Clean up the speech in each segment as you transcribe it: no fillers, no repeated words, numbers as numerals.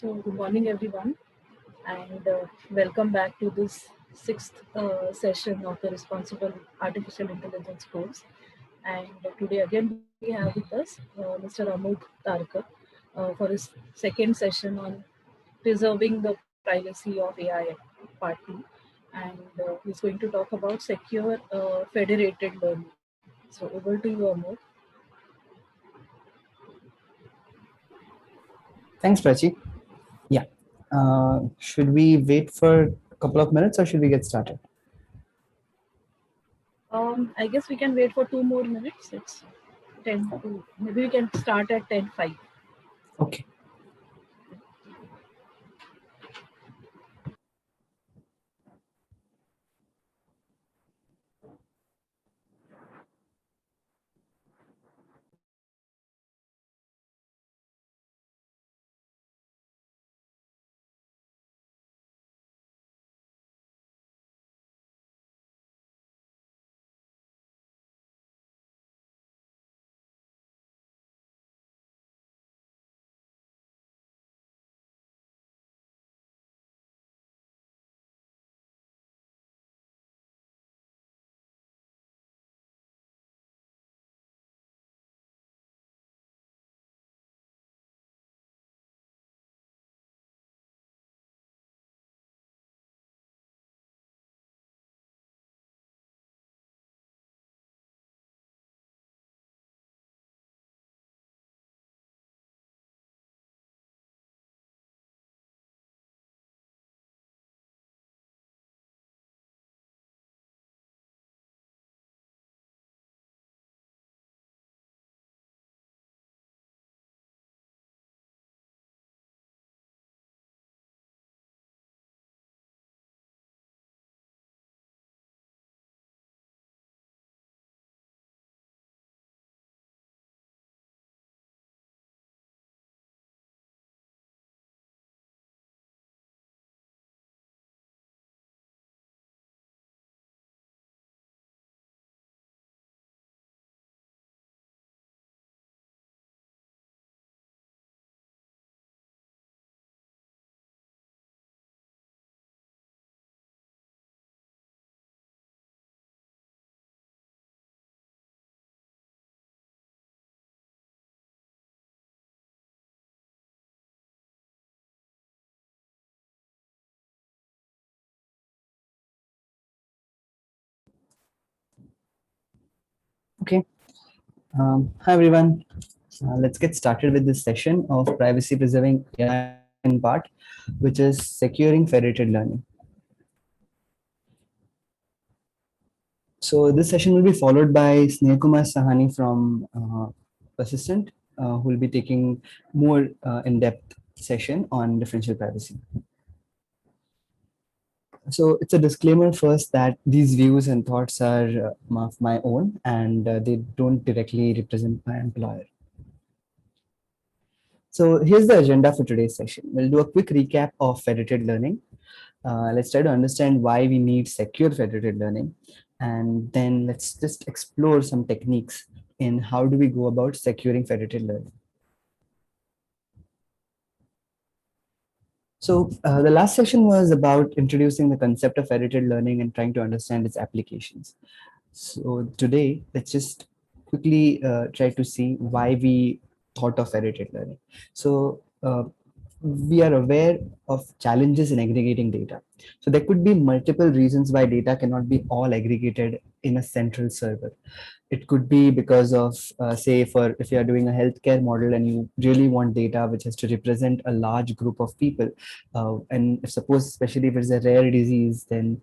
So, good morning, everyone, and welcome back to this sixth session of the Responsible Artificial Intelligence course. And today, again, we have with us Mr. Amod Tarkar for his second session on preserving the privacy of AI part 2. And he's going to talk about secure federated learning. So, over to you, Amod. Thanks, Prachi. Yeah. Should we wait for a couple of minutes or should we get started? I guess we can wait for 2 more minutes. It's 10 to, maybe we can start at 10:05. Okay. Okay. Hi, everyone. Let's get started with this session of privacy preserving AI in the second part, which is securing federated learning. So this session will be followed by Sneh Kumar Sahani from Persistent, who will be taking more in-depth session on differential privacy. So it's a disclaimer first that these views and thoughts are of my own and they don't directly represent my employer. So here's the agenda for today's session. We'll do a quick recap of federated learning. Let's try to understand why we need secure federated learning. And then let's just explore some techniques in how do we go about securing federated learning. So the last session was about introducing the concept of federated learning and trying to understand its applications. So today, let's just quickly try to see why we thought of federated learning. So we are aware of challenges in aggregating data. So there could be multiple reasons why data cannot be all aggregated in a central server. It could be because of, say, for if you are doing a healthcare model and you really want data which has to represent a large group of people, and if suppose, especially if it's a rare disease, then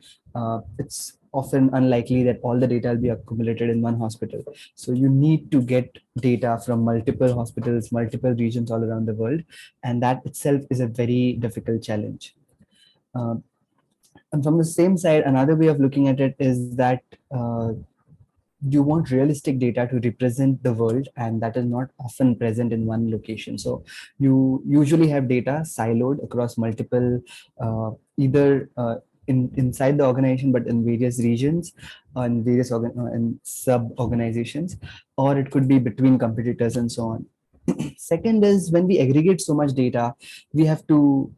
it's often unlikely that all the data will be accumulated in one hospital. So you need to get data from multiple hospitals, multiple regions all around the world, and that itself is a very difficult challenge. Um, and from the same side, another way of looking at it is that you want realistic data to represent the world, and that is not often present in one location. So you usually have data siloed across multiple, either inside the organization, but in various regions, in various in sub organizations, or it could be between competitors and so on. Second is when we aggregate so much data, we have to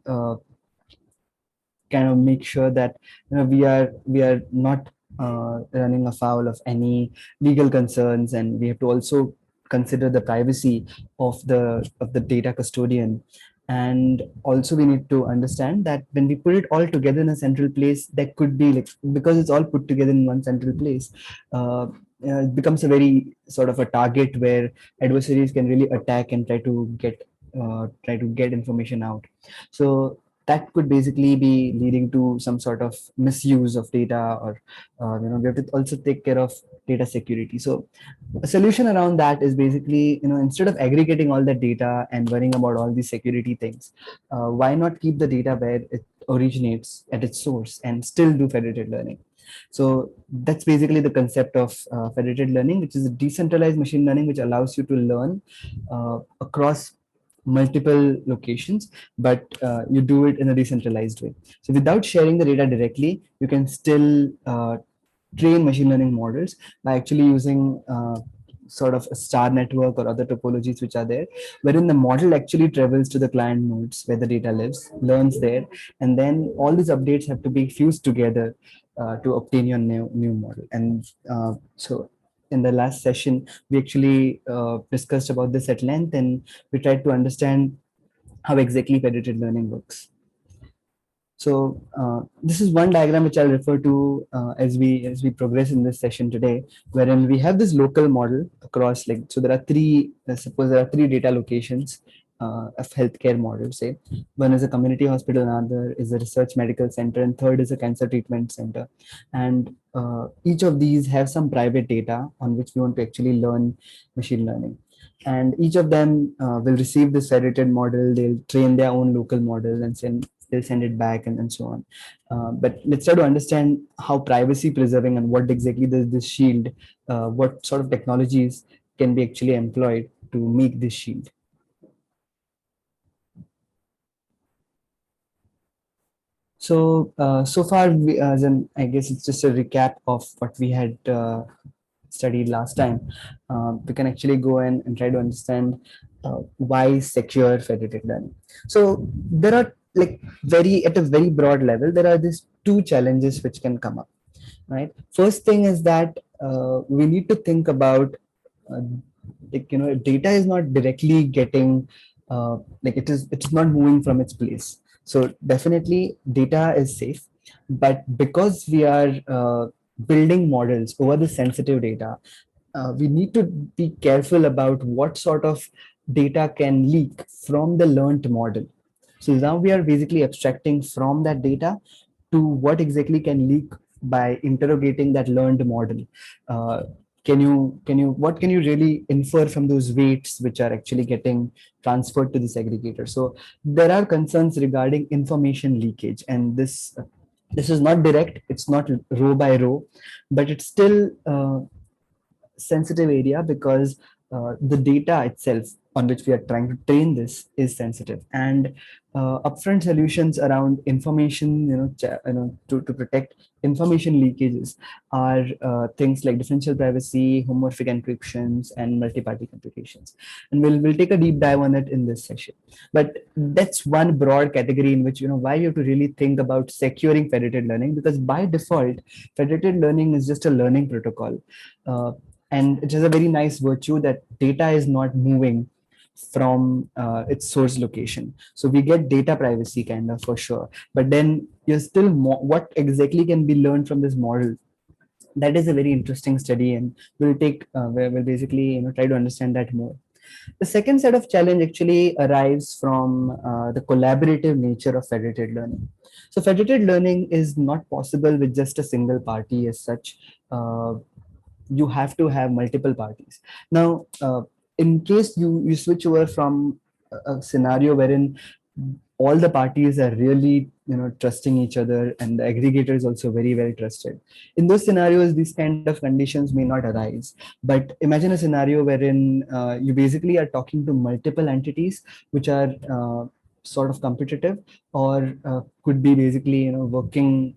kind of make sure that we are not running afoul of any legal concerns, and we have to also consider the privacy of the data custodian. And also we need to understand that when we put it all together in a central place, that could be like, because it's all put together in one central place, it becomes a very sort of a target where adversaries can really attack and try to get information out. So that could basically be leading to some sort of misuse of data, or we have to also take care of data security. So a solution around that is basically, instead of aggregating all that data and worrying about all these security things, why not keep the data where it originates at its source and still do federated learning? So that's basically the concept of federated learning, which is a decentralized machine learning, which allows you to learn across multiple locations, but you do it in a decentralized way. So without sharing the data directly, you can still train machine learning models by actually using sort of a star network or other topologies which are there, wherein the model actually travels to the client nodes where the data lives, learns there, and then all these updates have to be fused together to obtain your new model. And so in the last session, we actually discussed about this at length, and we tried to understand how exactly federated learning works. So this is one diagram which I'll refer to as we progress in this session today, wherein we have this local model across, like, so there are three. Suppose there are three data locations of healthcare models. Say one is a community hospital, another is a research medical center, and third is a cancer treatment center. And each of these have some private data on which we want to actually learn machine learning. And each of them will receive this federated model. They'll train their own local model and they'll send it back, and so on. But let's try to understand how privacy preserving and what exactly this shield, what sort of technologies can be actually employed to make this shield. So far, as in, I guess it's just a recap of what we had studied last time. We can actually go in and try to understand why secure federated learning. So there are, like, very at a very broad level, there are these two challenges which can come up. Right. First thing is that we need to think about, uh, data is not directly getting, like, it's not moving from its place. So definitely data is safe, but because we are building models over the sensitive data, we need to be careful about what sort of data can leak from the learned model. So now we are basically abstracting from that data to what exactly can leak by interrogating that learned model. Uh, can you what can you really infer from those weights which are actually getting transferred to this aggregator? So there are concerns regarding information leakage, and this is not direct, it's not row by row, but it's still sensitive area, because the data itself on which we are trying to train this is sensitive. And upfront solutions around information, to protect information leakages are things like differential privacy, homomorphic encryptions, and multi-party computations. And we'll take a deep dive on it in this session. But that's one broad category in which, why you have to really think about securing federated learning, because by default, federated learning is just a learning protocol. And it has a very nice virtue that data is not moving from its source location. So we get data privacy kind of, for sure. But then you're still what exactly can be learned from this model? That is a very interesting study, and we'll basically, try to understand that more. The second set of challenge actually arrives from the collaborative nature of federated learning. So federated learning is not possible with just a single party as such. You have to have multiple parties. Now, in case you switch over from a scenario wherein all the parties are really, trusting each other, and the aggregator is also very well trusted, in those scenarios these kind of conditions may not arise. But imagine a scenario wherein you basically are talking to multiple entities which are sort of competitive, or could be basically, working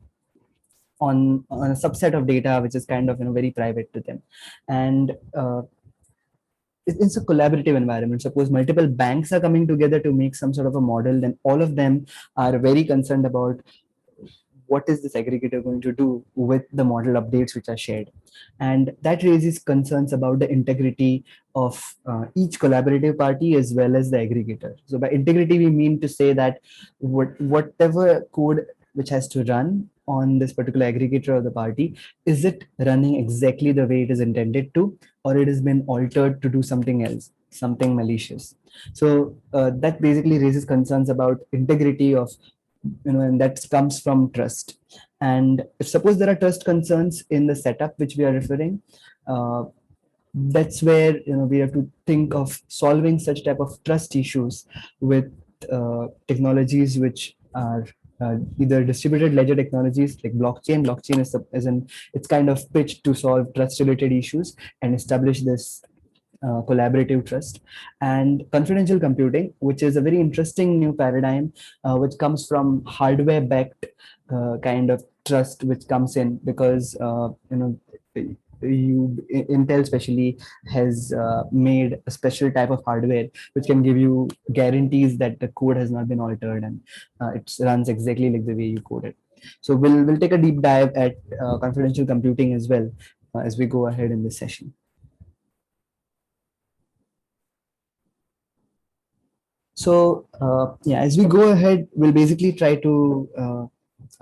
on a subset of data which is kind of, very private to them. And it's a collaborative environment. Suppose multiple banks are coming together to make some sort of a model, then all of them are very concerned about what is this aggregator going to do with the model updates which are shared. And that raises concerns about the integrity of each collaborative party as well as the aggregator. So by integrity, we mean to say that whatever code which has to run on this particular aggregator of the party, is it running exactly the way it is intended to, or it has been altered to do something else, something malicious. So that basically raises concerns about integrity of, and that comes from trust. And if suppose there are trust concerns in the setup which we are referring, uh, that's where we have to think of solving such type of trust issues with technologies which are either distributed ledger technologies like blockchain. Blockchain is an it's kind of pitched to solve trust related issues and establish this collaborative trust. And confidential computing, which is a very interesting new paradigm, which comes from hardware backed kind of trust which comes in because Intel especially has made a special type of hardware which can give you guarantees that the code has not been altered and it runs exactly like the way you code it. So we'll take a deep dive at confidential computing as well as we go ahead in this session. So yeah, as we go ahead, we'll basically try to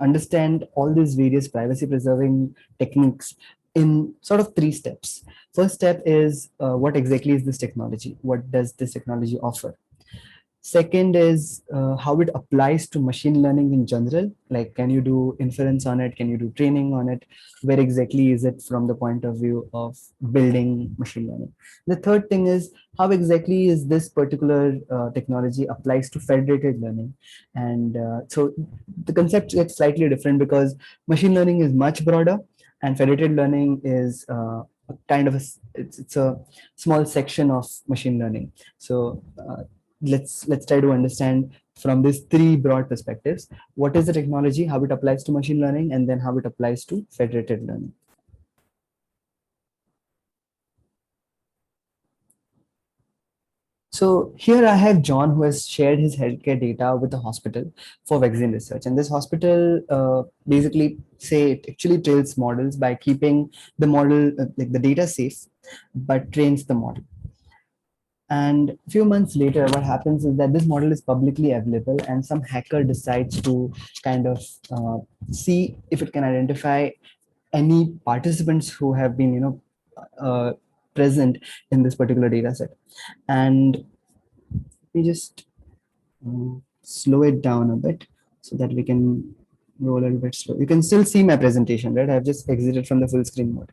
understand all these various privacy preserving techniques in sort of three steps. First step is what exactly is this technology? What does this technology offer? Second is how it applies to machine learning in general. Like, can you do inference on it? Can you do training on it? Where exactly is it from the point of view of building machine learning? The third thing is how exactly is this particular technology applies to federated learning? And so the concept gets slightly different because machine learning is much broader and federated learning is a kind of it's a small section of machine learning. So let's try to understand from these three broad perspectives what is the technology, how it applies to machine learning, and then how it applies to federated learning. So here I have John, who has shared his healthcare data with the hospital for vaccine research. And this hospital basically say it actually trails models by keeping the model, like the data safe, but trains the model. And a few months later, what happens is that this model is publicly available, and some hacker decides to kind of see if it can identify any participants who have been, present in this particular data set. And we just slow it down a bit so that we can go a little bit slow. You can still see my presentation, right? I've just exited from the full screen mode.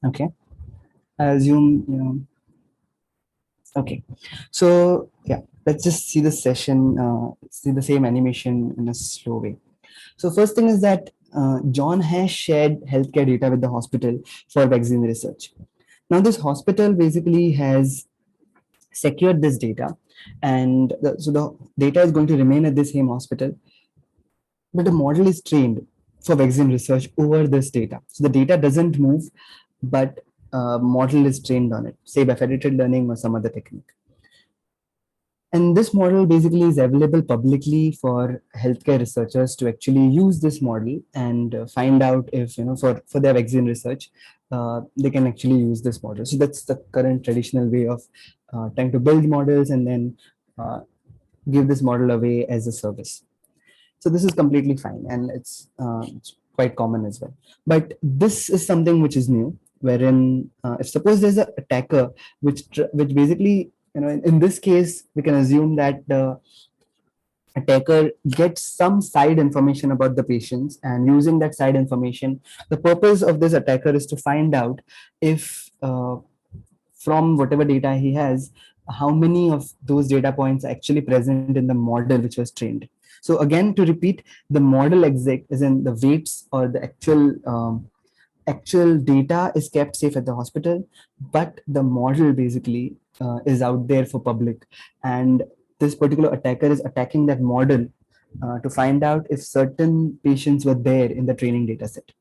Okay. I assume, okay. So yeah, let's just see the session, see the same animation in a slow way. So first thing is that John has shared healthcare data with the hospital for vaccine research. Now this hospital basically has secured this data, and so the data is going to remain at the same hospital, but the model is trained for vaccine research over this data. So the data doesn't move, but model is trained on it, say by federated learning or some other technique. And this model basically is available publicly for healthcare researchers to actually use this model and find out if, for their vaccine research, they can actually use this model. So that's the current traditional way of trying to build models and then give this model away as a service. So this is completely fine, and it's quite common as well. But this is something which is new, wherein if suppose there's an attacker which basically, in this case, we can assume that the attacker gets some side information about the patients, and using that side information, the purpose of this attacker is to find out if from whatever data he has, how many of those data points are actually present in the model which was trained. So again, to repeat, the model exec is in the weights or the actual data is kept safe at the hospital, but the model basically is out there for public, and this particular attacker is attacking that model to find out if certain patients were there in the training data set.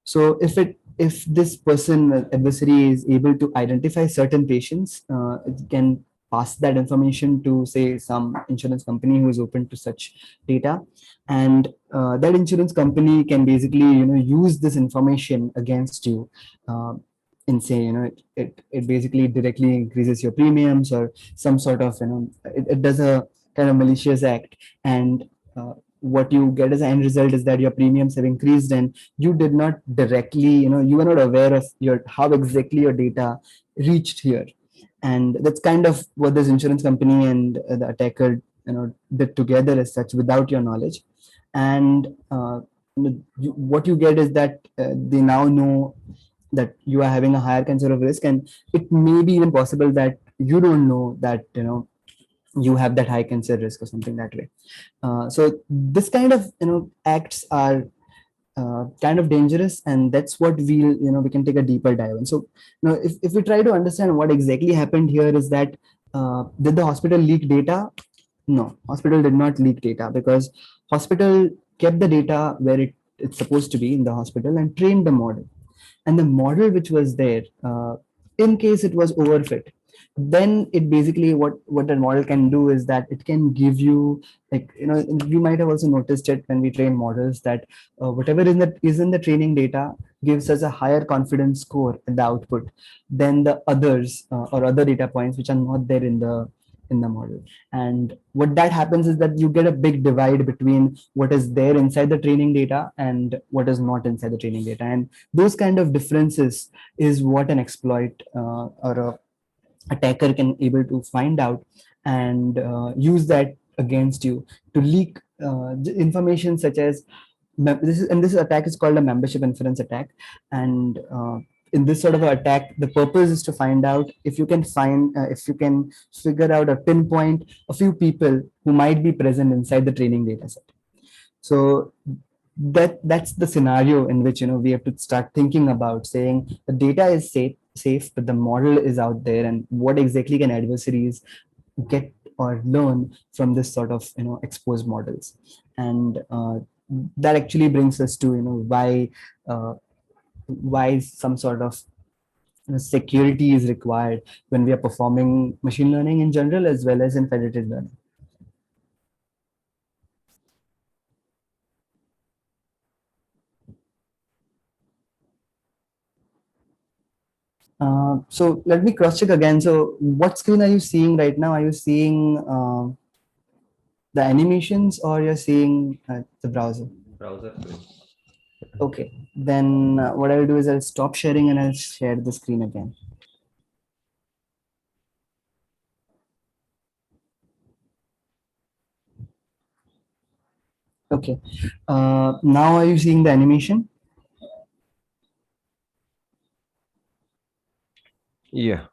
So if this person adversary is able to identify certain patients, it can pass that information to say some insurance company who is open to such data, and that insurance company can basically use this information against you. And say it basically directly increases your premiums or some sort of it does a kind of malicious act, and what you get as an end result is that your premiums have increased and you did not directly you were not aware of your how exactly your data reached here. And that's kind of what this insurance company and the attacker did together as such without your knowledge. And what you get is that they now know that you are having a higher cancer of risk, and it may be even possible that you don't know that you have that high cancer risk or something that way. So this kind of acts are kind of dangerous, and that's what we can take a deeper dive in. So if we try to understand what exactly happened here is that did the hospital leak data? No, hospital did not leak data, because hospital kept the data where it's supposed to be in the hospital and trained the model. And the model which was there, in case it was overfit, then it basically what the model can do is that it can give you, like you might have also noticed it when we train models, that whatever is in the training data gives us a higher confidence score in the output than the others or other data points which are not there in the model. And what that happens is that you get a big divide between what is there inside the training data and what is not inside the training data. And those kind of differences is what an exploit or a attacker can able to find out and use that against you to leak information such as this attack is called a membership inference attack. And in this sort of attack, the purpose is to find out if you can figure out or pinpoint a few people who might be present inside the training data set. So that's the scenario in which we have to start thinking about, saying the data is safe, but the model is out there, and what exactly can adversaries get or learn from this sort of exposed models. And that actually brings us to why some sort of security is required when we are performing machine learning in general as well as in federated learning. So let me cross check again. So what screen are you seeing right now? Are you seeing the animations or you're seeing the browser? Browser. Okay, then what I'll do is I'll stop sharing and I'll share the screen again. Okay, now are you seeing the animation? Yeah.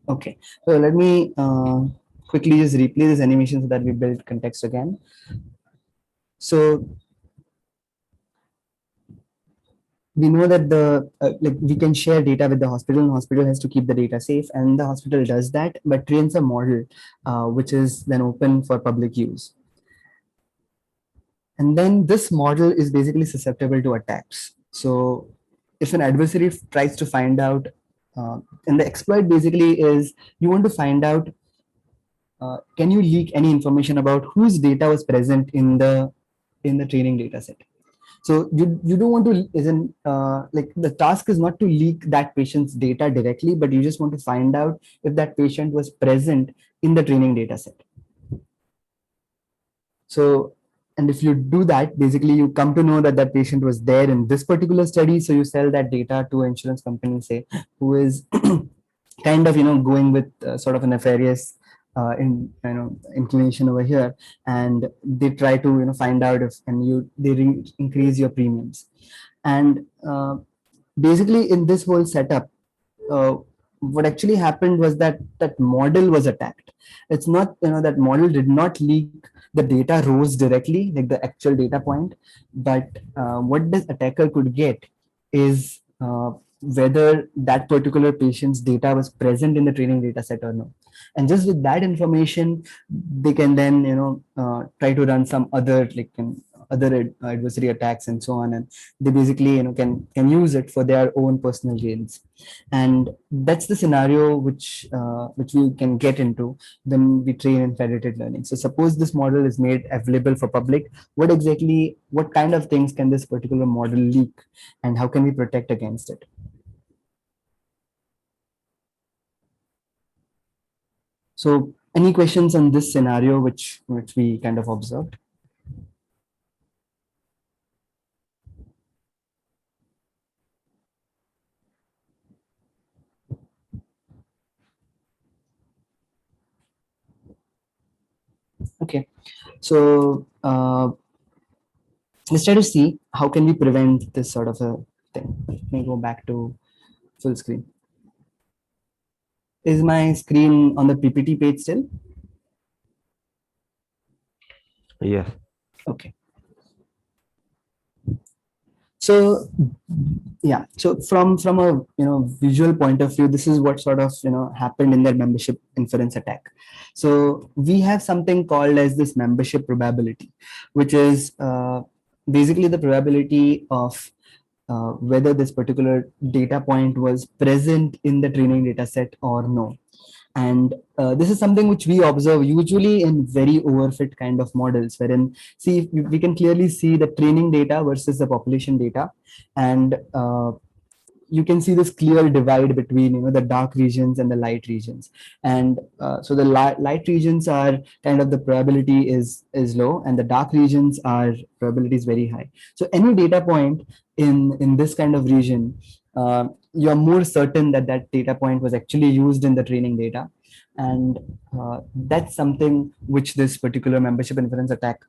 Okay, so let me quickly just replay this animation so that we build context again. So we know that we can share data with the hospital, and hospital has to keep the data safe, and the hospital does that, but trains a model which is then open for public use. And then this model is basically susceptible to attacks. So if an adversary tries to find out, and the exploit basically is you want to find out, can you leak any information about whose data was present in the training data set. So you don't want to, isn't like the task is not to leak that patient's data directly, but you just want to find out if that patient was present in the training data set. So, and if you do that, basically you come to know that that patient was there in this particular study. So you sell that data to an insurance company, say, who is kind of going with sort of a nefarious inclination over here, and they try to find out if they increase your premiums. And basically in this whole setup, what actually happened was that that model was attacked. It's not that model did not leak the data rows directly, like the actual data point, but what this attacker could get is whether that particular patient's data was present in the training data set or no. and just with that information they can then try to run some other other adversary attacks and so on, and they basically can use it for their own personal gains. And that's the scenario which we can get into when we train in federated learning. So suppose this model is made available for public, what kind of things can this particular model leak, and how can we protect against it? So any questions on this scenario which we kind of observed? Okay, so let's try to see how can we prevent this sort of a thing. Let me go back to full screen. Is my screen on the PPT page still? Yes. Okay. So yeah, so from a visual point of view, this is what sort of happened in their membership inference attack. So we have something called as this membership probability, which is basically the probability of whether this particular data point was present in the training data set or no. And this is something which we observe usually in very overfit kind of models, wherein see we can clearly see the training data versus the population data, and you can see this clear divide between the dark regions and the light regions. And so the light regions are kind of the probability is low, and the dark regions are probability is very high. So any data point in this kind of region, you're more certain that that data point was actually used in the training data. And that's something which this particular membership inference attack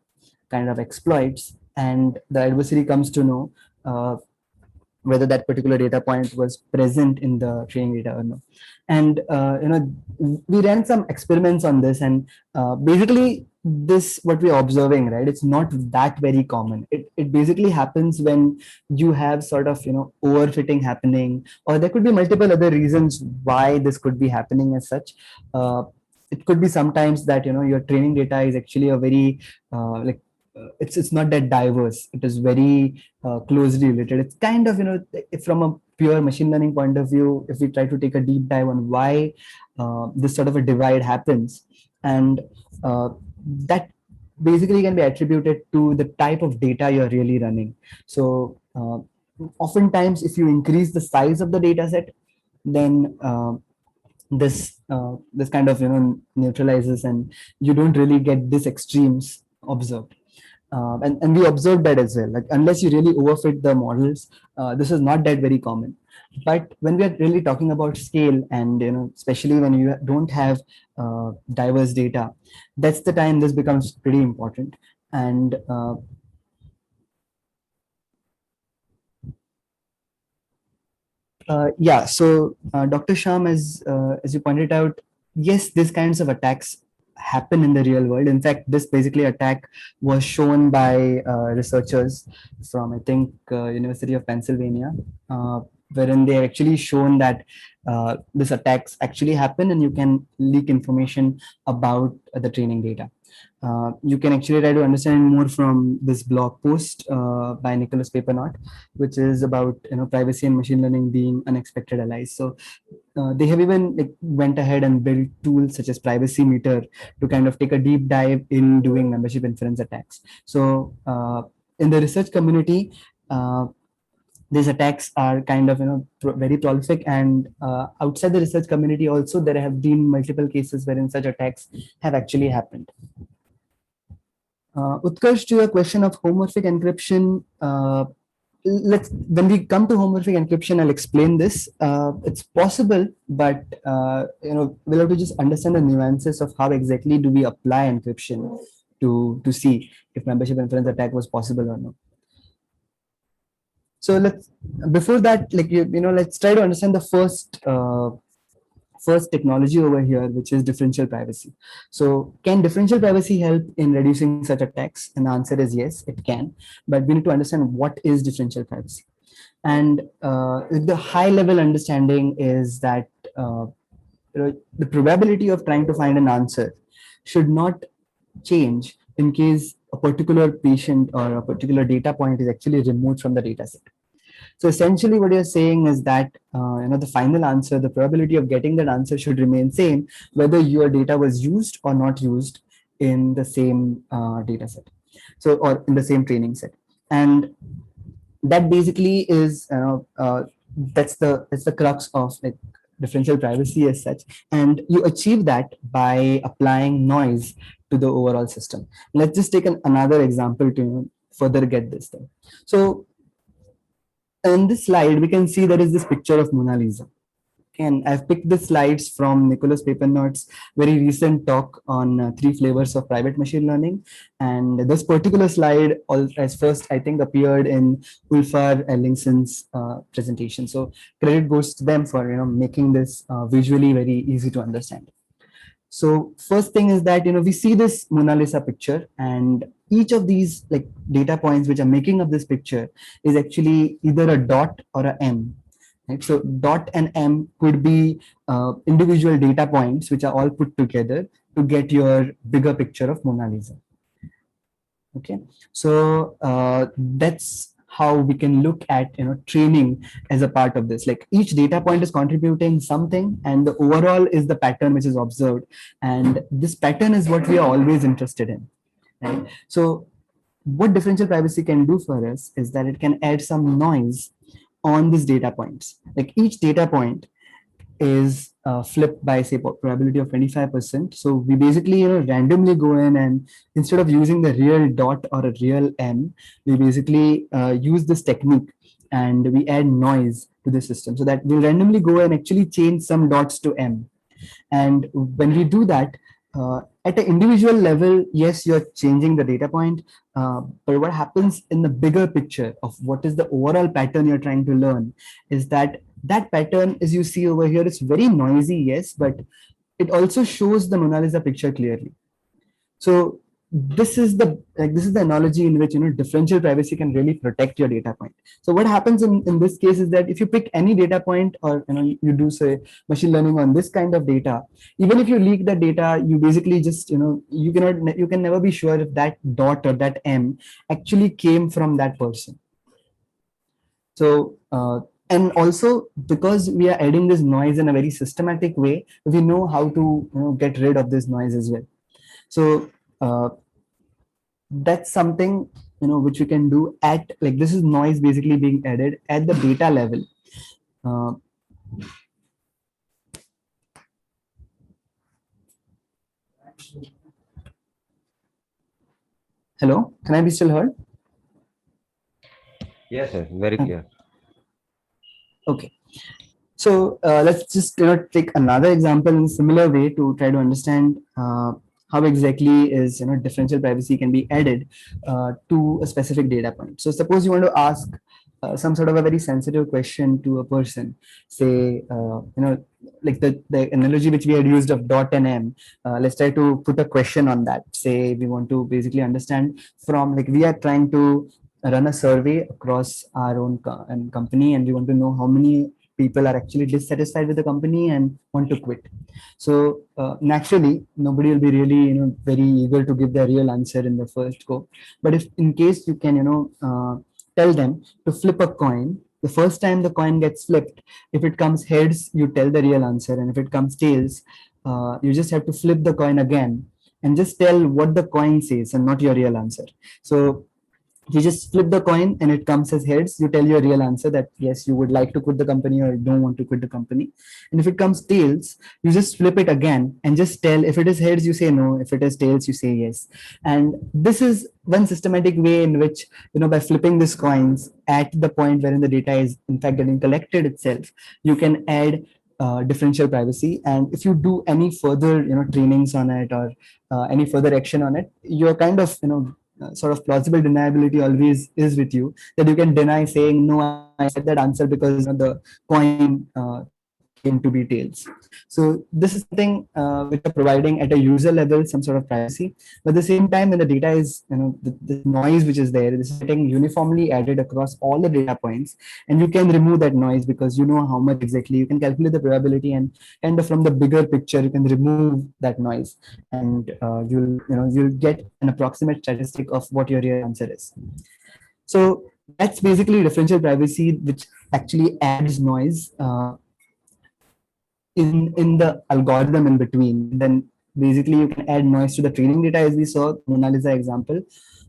kind of exploits, and the adversary comes to know whether that particular data point was present in the training data or no. And we ran some experiments on this, and basically this what we're observing, right, it's not that very common. It basically happens when you have sort of overfitting happening, or there could be multiple other reasons why this could be happening as such. It could be sometimes that your training data is actually a very it's not that diverse. It is very closely related. It's kind of from a pure machine learning point of view, if we try to take a deep dive on why this sort of a divide happens, and that basically can be attributed to the type of data you're really running. So oftentimes if you increase the size of the data set, then this kind of neutralizes, and you don't really get these extremes observed. And we observed that as well. Like unless you really overfit the models, this is not that very common. But when we are really talking about scale, and especially when you don't have diverse data, that's the time this becomes pretty important. And yeah, so Dr. Sham, as you pointed out, yes, these kinds of attacks happen in the real world. In fact, this basically attack was shown by researchers from, I think, University of Pennsylvania, wherein they actually shown that these attacks actually happen, and you can leak information about the training data. You can actually try to understand more from this blog post by Nicholas Papernaut, which is about privacy and machine learning being unexpected allies. So they have even went ahead and built tools such as Privacy Meter to kind of take a deep dive in doing membership inference attacks. So in the research community, these attacks are kind of very prolific, and outside the research community also there have been multiple cases wherein such attacks have actually happened. Utkarsh, to your question of homomorphic encryption, when we come to homomorphic encryption, I'll explain this. It's possible, but we'll have to just understand the nuances of how exactly do we apply encryption to see if membership inference attack was possible or not. So before that, let's try to understand the first technology over here, which is differential privacy. So can differential privacy help in reducing such attacks? And the answer is yes, it can. But we need to understand what is differential privacy. And the high level understanding is that the probability of trying to find an answer should not change in case a particular patient or a particular data point is actually removed from the data set. So essentially what you're saying is that the final answer, the probability of getting that answer should remain same whether your data was used or not used in the same data set, so or in the same training set. And that basically is that's the crux of like differential privacy as such, and you achieve that by applying noise to the overall system. Let's just take another example to further get this thing. So in this slide we can see there is this picture of Mona Lisa. And I've picked the slides from Nicholas Papernot's very recent talk on 3 flavors of private machine learning. And this particular slide, as first, I think, appeared in Ulfar Erlingson's presentation. So credit goes to them for making this visually very easy to understand. So first thing is that we see this Mona Lisa picture, and each of these like data points which are making up this picture is actually either a dot or a M. Right? So dot and M could be individual data points which are all put together to get your bigger picture of Mona Lisa. Okay, so that's how we can look at training as a part of this. Like each data point is contributing something, and the overall is the pattern which is observed, and this pattern is what we are always interested in. Right? So what differential privacy can do for us is that it can add some noise on these data points. Like each data point is flipped by say probability of 25%. So we basically randomly go in, and instead of using the real dot or a real M, we basically use this technique and we add noise to the system, so that we'll randomly go and actually change some dots to M. And when we do that, at an individual level, yes, you're changing the data point, but what happens in the bigger picture of what is the overall pattern you're trying to learn is that that pattern, as you see over here, is very noisy, yes, but it also shows the Mona Lisa picture clearly. So this is the analogy in which differential privacy can really protect your data point. So what happens in this case is that if you pick any data point, or you do say machine learning on this kind of data, even if you leak the data, you basically just you can never be sure if that dot or that M actually came from that person. So and also because we are adding this noise in a very systematic way, we know how to get rid of this noise as well. So that's something which we can do at, like, this is noise basically being added at the data level. Hello, can I be still heard? Yes, sir. Very clear. Okay, so let's just take another example in a similar way to try to understand how exactly is differential privacy can be added to a specific data point. So suppose you want to ask some sort of a very sensitive question to a person, say like the analogy which we had used of dot and M. Let's try to put a question on that. Say we want to basically understand from, like, we are trying to run a survey across our own company, and we want to know how many people are actually dissatisfied with the company and want to quit. So naturally, nobody will be really very eager to give their real answer in the first go. But if in case you can tell them to flip a coin, the first time the coin gets flipped, if it comes heads, you tell the real answer, and if it comes tails, you just have to flip the coin again and just tell what the coin says and not your real answer. So you just flip the coin and it comes as heads, you tell your real answer that yes, you would like to quit the company or don't want to quit the company. And if it comes tails, you just flip it again and just tell, if it is heads you say no, if it is tails you say yes. And this is one systematic way in which by flipping these coins at the point wherein the data is in fact getting collected itself, you can add differential privacy. And if you do any further trainings on it, or any further action on it, you're kind of sort of plausible deniability always is with you, that you can deny saying no, I said that answer because the coin came to be tails. So this is something which are providing at a user level some sort of privacy, but at the same time, when the data is, the noise which is there, this is getting uniformly added across all the data points, and you can remove that noise because you know how much exactly you can calculate the probability, and kind of from the bigger picture you can remove that noise, and you'll get an approximate statistic of what your real answer is. So that's basically differential privacy, which actually adds noise in the algorithm in between. Then basically you can add noise to the training data, as we saw Mona Lisa example.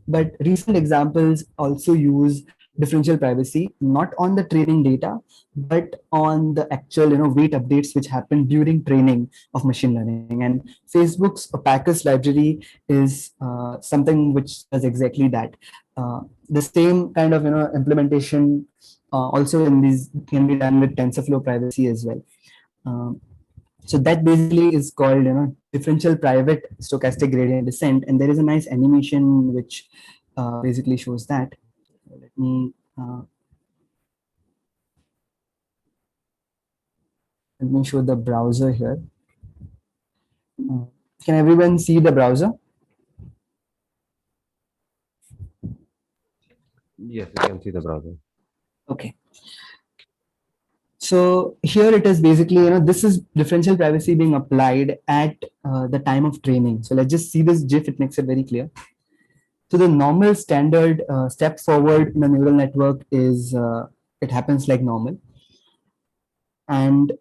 But recent examples also use differential privacy, not on the training data, but on the actual weight updates which happen during training of machine learning. And Facebook's Opacus library is something which does exactly that. The same kind of implementation also in these can be done with TensorFlow privacy as well. Um, so that basically is called differential private stochastic gradient descent, and there is a nice animation which basically shows that. Uh, let me show the browser here. Uh, can everyone see the browser? Yes, we can see the browser. Okay. So here it is basically, this is differential privacy being applied at the time of training. So let's just see this GIF, it makes it very clear. So the normal standard step forward in a neural network is, it happens like normal. And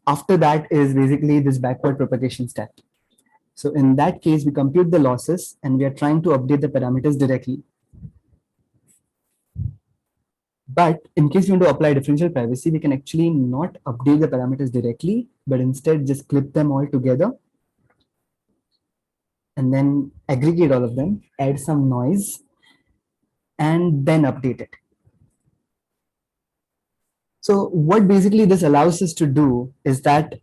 after that is basically this backward propagation step. So in that case, we compute the losses and we are trying to update the parameters directly. But in case you want to apply differential privacy, we can actually not update the parameters directly, but instead just clip them all together and then aggregate all of them, add some noise, and then update it. So what basically this allows us to do is that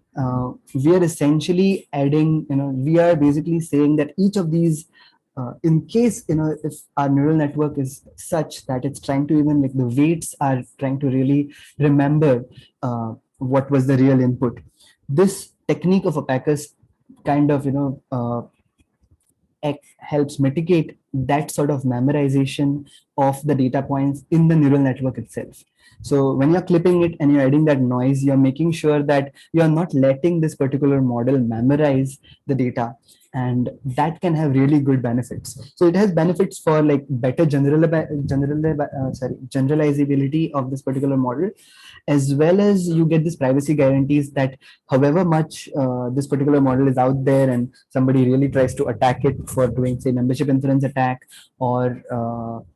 we are essentially adding, we are basically saying that each of these, in case, if our neural network is such that it's trying to even like the weights are trying to really remember what was the real input. This technique of Opacus kind of, helps mitigate that sort of memorization of the data points in the neural network itself. So when you're clipping it and you're adding that noise, you're making sure that you're not letting this particular model memorize the data, and that can have really good benefits. So it has benefits for like better generalizability of this particular model, as well as you get this privacy guarantees that however much this particular model is out there and somebody really tries to attack it for doing say membership inference attack or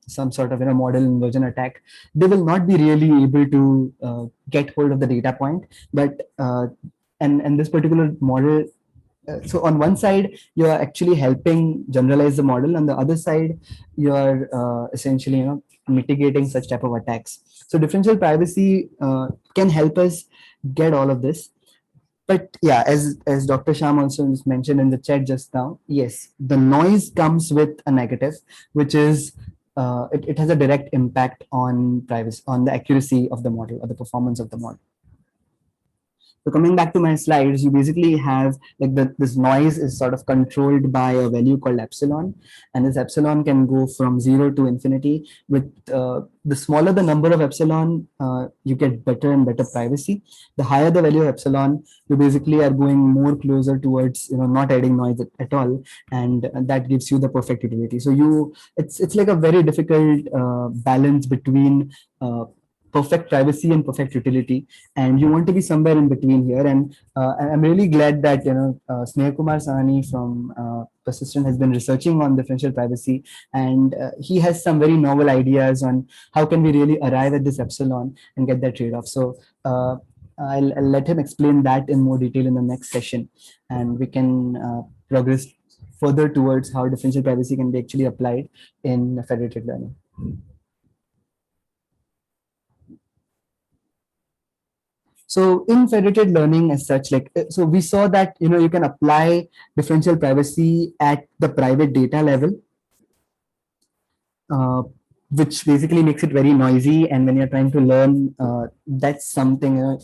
some sort of model inversion attack, they will not be really able to get hold of the data point. But and this particular model, so on one side you are actually helping generalize the model, on the other side you are essentially mitigating such type of attacks. So differential privacy can help us get all of this. But yeah, as Dr. Sham also mentioned in the chat just now, yes, the noise comes with a negative, which is it has a direct impact on privacy, on the accuracy of the model or the performance of the model. So coming back to my slides, you basically have like this noise is sort of controlled by a value called epsilon, and this epsilon can go from 0 to infinity. With the smaller the number of epsilon, you get better and better privacy. The higher the value of epsilon, you basically are going more closer towards not adding noise at all, and that gives you the perfect utility. So it's like a very difficult balance between perfect privacy and perfect utility, and you want to be somewhere in between here. And I'm really glad that Sneh Kumar Sahni from Persistent has been researching on differential privacy, and he has some very novel ideas on how can we really arrive at this epsilon and get that trade-off. So I'll let him explain that in more detail in the next session, and we can progress further towards how differential privacy can be actually applied in federated learning. So in federated learning as such, like, so we saw that, you can apply differential privacy at the private data level. which basically makes it very noisy. And when you're trying to learn, that's something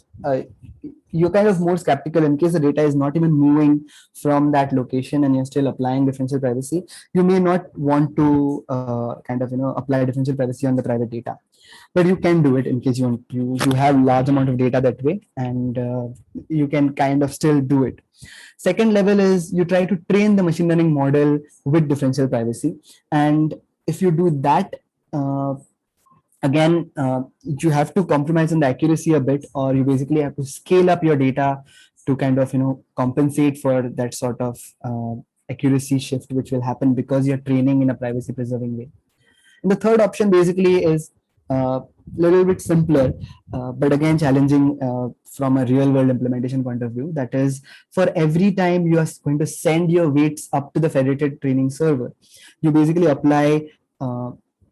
you're kind of more skeptical in case the data is not even moving from that location and you're still applying differential privacy. You may not want to kind of apply differential privacy on the private data, but you can do it in case you have large amount of data that way, and you can kind of still do it. Second level is you try to train the machine learning model with differential privacy, and if you do that, again, you have to compromise on the accuracy a bit, or you basically have to scale up your data to kind of compensate for that sort of accuracy shift which will happen because you're training in a privacy preserving way. And the third option basically is a little bit simpler, but again challenging from a real world implementation point of view. That is, for every time you are going to send your weights up to the federated training server, you basically apply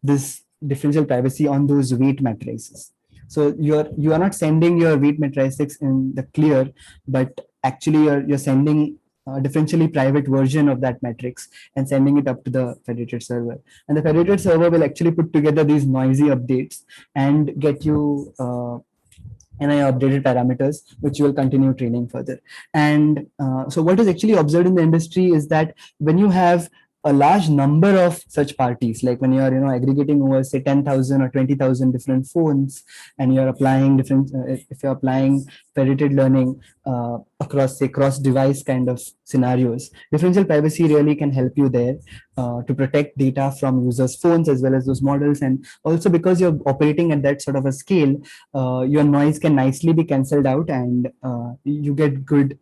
this differential privacy on those weight matrices. So you are not sending your weight matrices in the clear, but actually you're sending a differentially private version of that matrix and sending it up to the federated server. And the federated server will actually put together these noisy updates and get you updated parameters, which you will continue training further. And so what is actually observed in the industry is that when you have a large number of such parties, like when you are aggregating over say 10,000 or 20,000 different phones, and you're applying different if you're applying federated learning across say cross device kind of scenarios, differential privacy really can help you there to protect data from users phones as well as those models. And also because you're operating at that sort of a scale, your noise can nicely be cancelled out, and you get good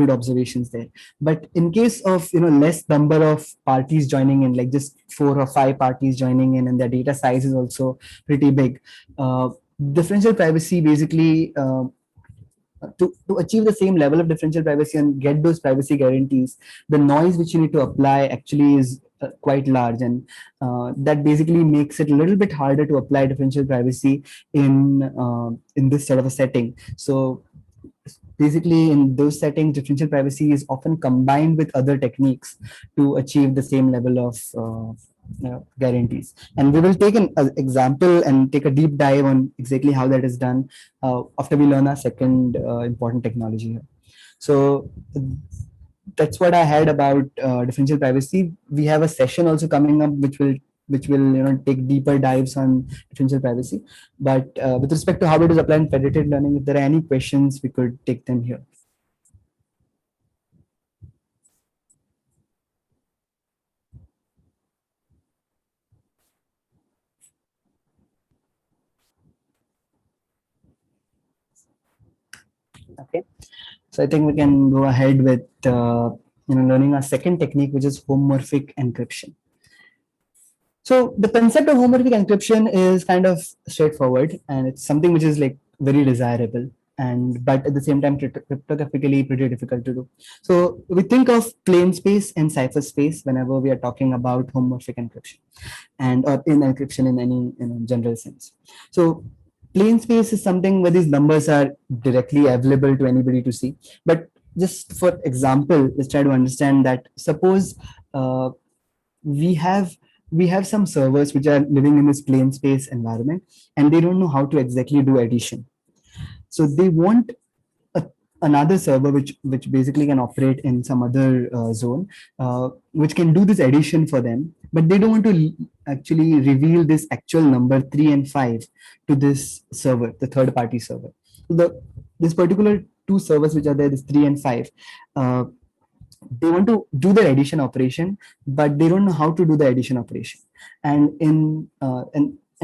observations there. But in case of less number of parties joining in, like just 4 or 5 parties joining in, and their data size is also pretty big, differential privacy basically to achieve the same level of differential privacy and get those privacy guarantees, the noise which you need to apply actually is quite large, and that basically makes it a little bit harder to apply differential privacy in this sort of a setting. So basically in those settings, differential privacy is often combined with other techniques to achieve the same level of guarantees. And we will take an example and take a deep dive on exactly how that is done after we learn our second important technology here. So that's what I had about differential privacy. We have a session also coming up which will take deeper dives on differential privacy. But with respect to how it is applied in federated learning, if there are any questions, we could take them here. Okay, so I think we can go ahead with learning our second technique, which is homomorphic encryption. So the concept of homomorphic encryption is kind of straightforward, and it's something which is like very desirable, but at the same time cryptographically pretty difficult to do. So we think of plain space and cipher space whenever we are talking about homomorphic encryption, or in encryption in any general sense. So plain space is something where these numbers are directly available to anybody to see. But just for example, let's try to understand that. Suppose we have some servers which are living in this plain space environment, and they don't know how to exactly do addition. So they want another server which basically can operate in some other zone, which can do this addition for them, but they don't want to actually reveal this actual number 3 and 5 to this server, the third party server. So this particular two servers which are there, this 3 and 5, they want to do the addition operation, but they don't know how to do the addition operation. And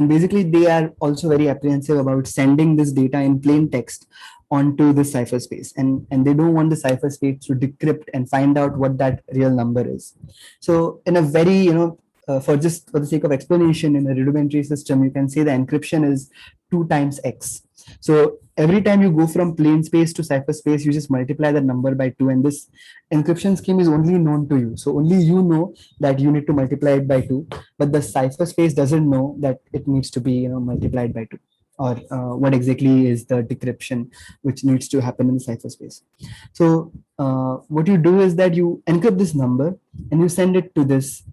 basically they are also very apprehensive about sending this data in plain text onto the cipher space, and they don't want the cipher space to decrypt and find out what that real number is. So in a very for the sake of explanation, in a rudimentary system, you can say the encryption is 2 times x. So every time you go from plain space to cipher space, you just multiply that number by 2, and this encryption scheme is only known to you. So only you know that you need to multiply it by 2, but the cipher space doesn't know that it needs to be multiplied by 2, or what exactly is the decryption which needs to happen in the cipher space. So what you do is that you encrypt this number and you send it to this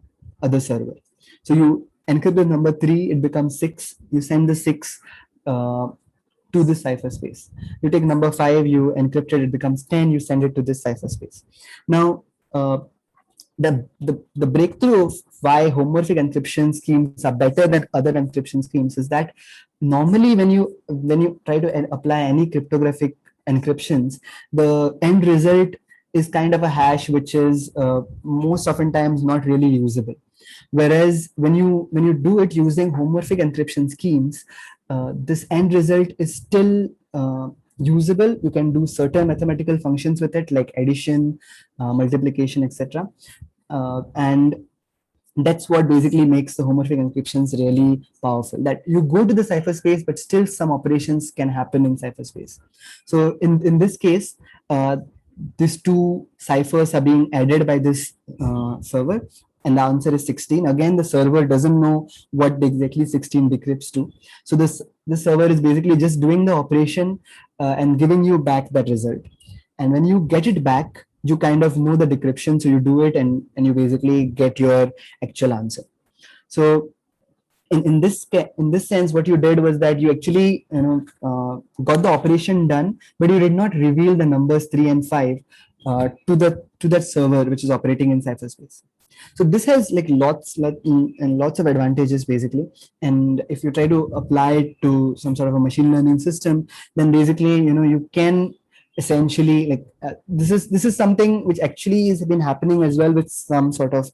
other server. So encrypt the number 3, it becomes 6. You send the 6 to this cipher space. You take number 5, you encrypt it, it becomes 10, you send it to this cipher space. Now, the breakthrough of why homomorphic encryption schemes are better than other encryption schemes is that normally when you try to apply any cryptographic encryptions, the end result is kind of a hash which is most often times not really usable. Whereas when you do it using homomorphic encryption schemes, this end result is still usable. You can do certain mathematical functions with it, like addition, multiplication, etc. And that's what basically makes the homomorphic encryptions really powerful, that you go to the cipher space but still some operations can happen in cipher space. So in this case, these two ciphers are being added by this server, and the answer is 16. Again, the server doesn't know what exactly 16 decrypts to. So this server is basically just doing the operation and giving you back that result. And when you get it back, you kind of know the decryption, so you do it and you basically get your actual answer. So in this sense, what you did was that you actually got the operation done, but you did not reveal the numbers 3 and 5 to that server which is operating in cypherspace. So this has like lots of advantages basically. And if you try to apply it to some sort of a machine learning system, then basically you can essentially this is something which actually has been happening as well with some sort of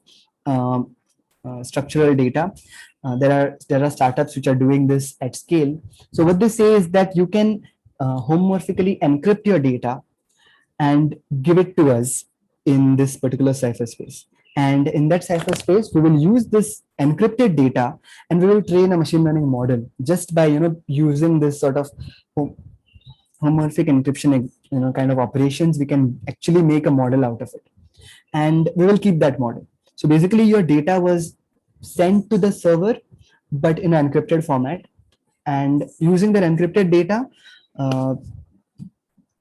structural data. There are startups which are doing this at scale. So what they say is that you can homomorphically encrypt your data and give it to us in this particular cipher space. And in that cipher space, we will use this encrypted data and we will train a machine learning model just by using this sort of homomorphic encryption kind of operations. We can actually make a model out of it, and we will keep that model. So basically your data was sent to the server but in an encrypted format, and using that encrypted data,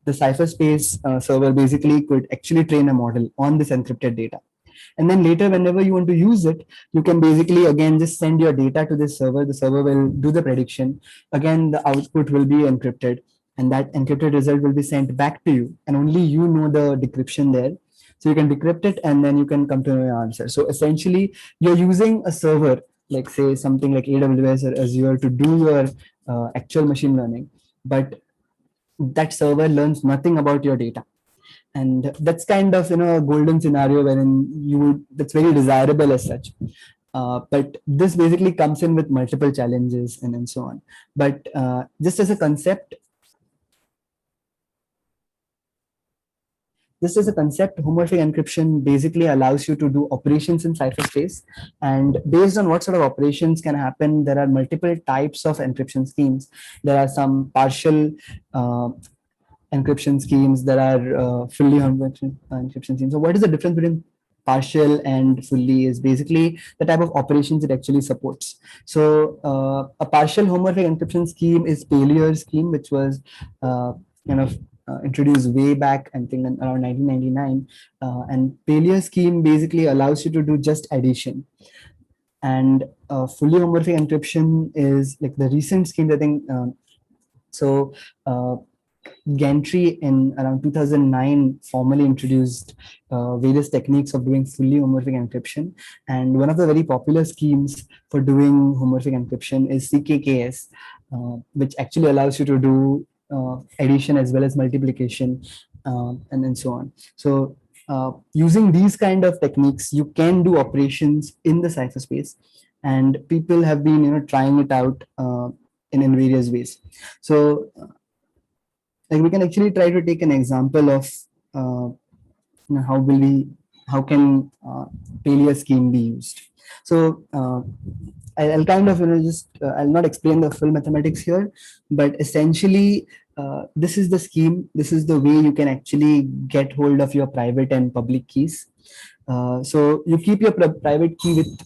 the cipher space server basically could actually train a model on this encrypted data. And then later, whenever you want to use it, you can basically again just send your data to this server. The server will do the prediction. Again, the output will be encrypted, and that encrypted result will be sent back to you, and only you know the decryption there. So you can decrypt it and then you can come to your answer. So essentially, you're using a server, like say something like AWS or Azure, to do your actual machine learning, but that server learns nothing about your data. And that's kind of a golden scenario wherein that's very desirable as such. But this basically comes in with multiple challenges and so on. But just as a concept, homomorphic encryption basically allows you to do operations in cypherspace. And based on what sort of operations can happen, there are multiple types of encryption schemes. There are some partial encryption schemes. There are fully encryption schemes. So what is the difference between partial and fully is basically the type of operations it actually supports. So a partial homomorphic encryption scheme is Palier scheme, which was introduced way back, I think around 1999. And Palier scheme basically allows you to do just addition. And fully homomorphic encryption is like the recent scheme, I think. Gantry in around 2009 formally introduced various techniques of doing fully homomorphic encryption. And one of the very popular schemes for doing homomorphic encryption is CKKS, which actually allows you to do addition as well as multiplication and so on. So using these kind of techniques, you can do operations in the cypherspace, and people have been trying it out in various ways. So like we can actually try to take an example of how can Palier scheme be used. So I'll kind of just I'll not explain the full mathematics here, but essentially this is the scheme. This is the way you can actually get hold of your private and public keys. So you keep your private key with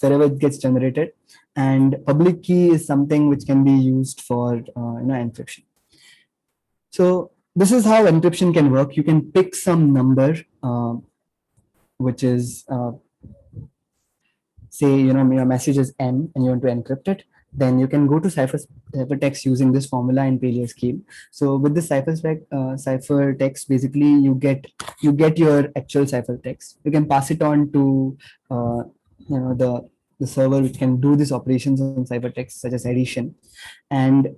wherever it gets generated, and public key is something which can be used for encryption. So this is how encryption can work. You can pick some number, which is say, your message is M and you want to encrypt it, then you can go to ciphertext using this formula in Paleo scheme. So with this ciphertext, basically you get your actual ciphertext. You can pass it on to the server which can do these operations on ciphertext, such as addition. And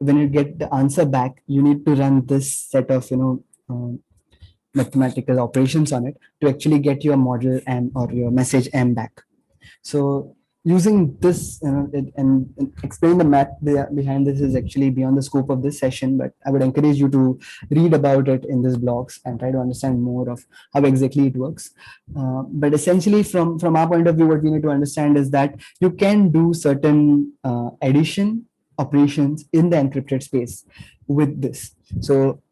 when you get the answer back, you need to run this set of mathematical operations on it to actually get your model M or your message M back. So using this, and explain the math behind this is actually beyond the scope of this session, but I would encourage you to read about it in these blogs and try to understand more of how exactly it works. But essentially, from our point of view, what we need to understand is that you can do certain addition operations in the encrypted space with this. So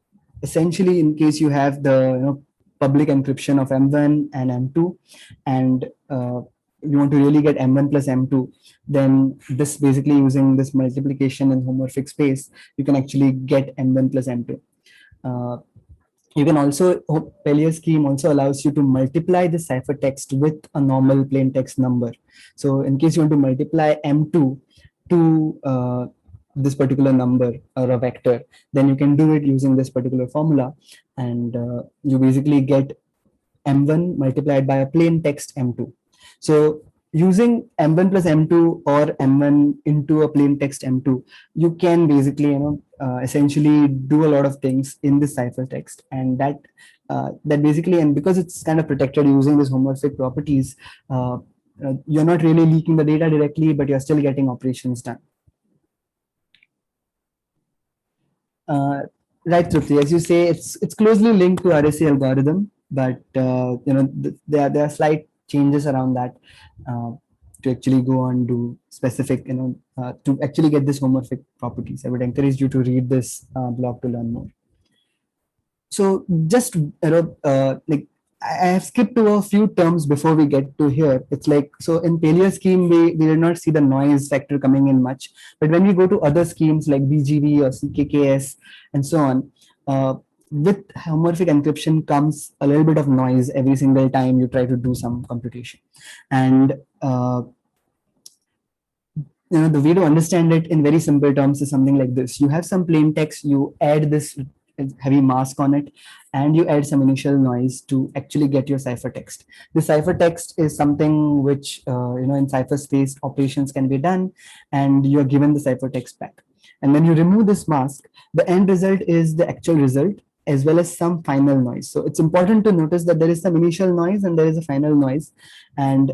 essentially, in case you have the public encryption of M1 and M2, and you want to really get M1 plus M2, then this basically using this multiplication in homomorphic space, you can actually get M1 plus M2. You can also, Paleo scheme also allows you to multiply the ciphertext with a normal plain text number. So in case you want to multiply M2 to this particular number or a vector, then you can do it using this particular formula, and you basically get M1 multiplied by a plain text M2. So using M1 plus M2 or M1 into a plain text M2, you can basically, essentially do a lot of things in this ciphertext, and that basically, and because it's kind of protected using these homomorphic properties, you're not really leaking the data directly, but you're still getting operations done. Right, Trupti, as you say, it's closely linked to RSA algorithm, but there are slight changes around that to actually go on do specific, to actually get this homomorphic properties. I would encourage you to read this blog to learn more. So just like I have skipped over a few terms before we get to here. It's like, so in Paleo scheme, we did not see the noise factor coming in much, but when we go to other schemes like BGP or CKKS and so on, with homomorphic encryption comes a little bit of noise every single time you try to do some computation. And the way to understand it in very simple terms is something like this. You have some plain text, you add this heavy mask on it, and you add some initial noise to actually get your ciphertext. The ciphertext is something which in cypherspace operations can be done, and you are given the ciphertext back. And when you remove this mask, the end result is the actual result as well as some final noise. So it's important to notice that there is some initial noise and there is a final noise, and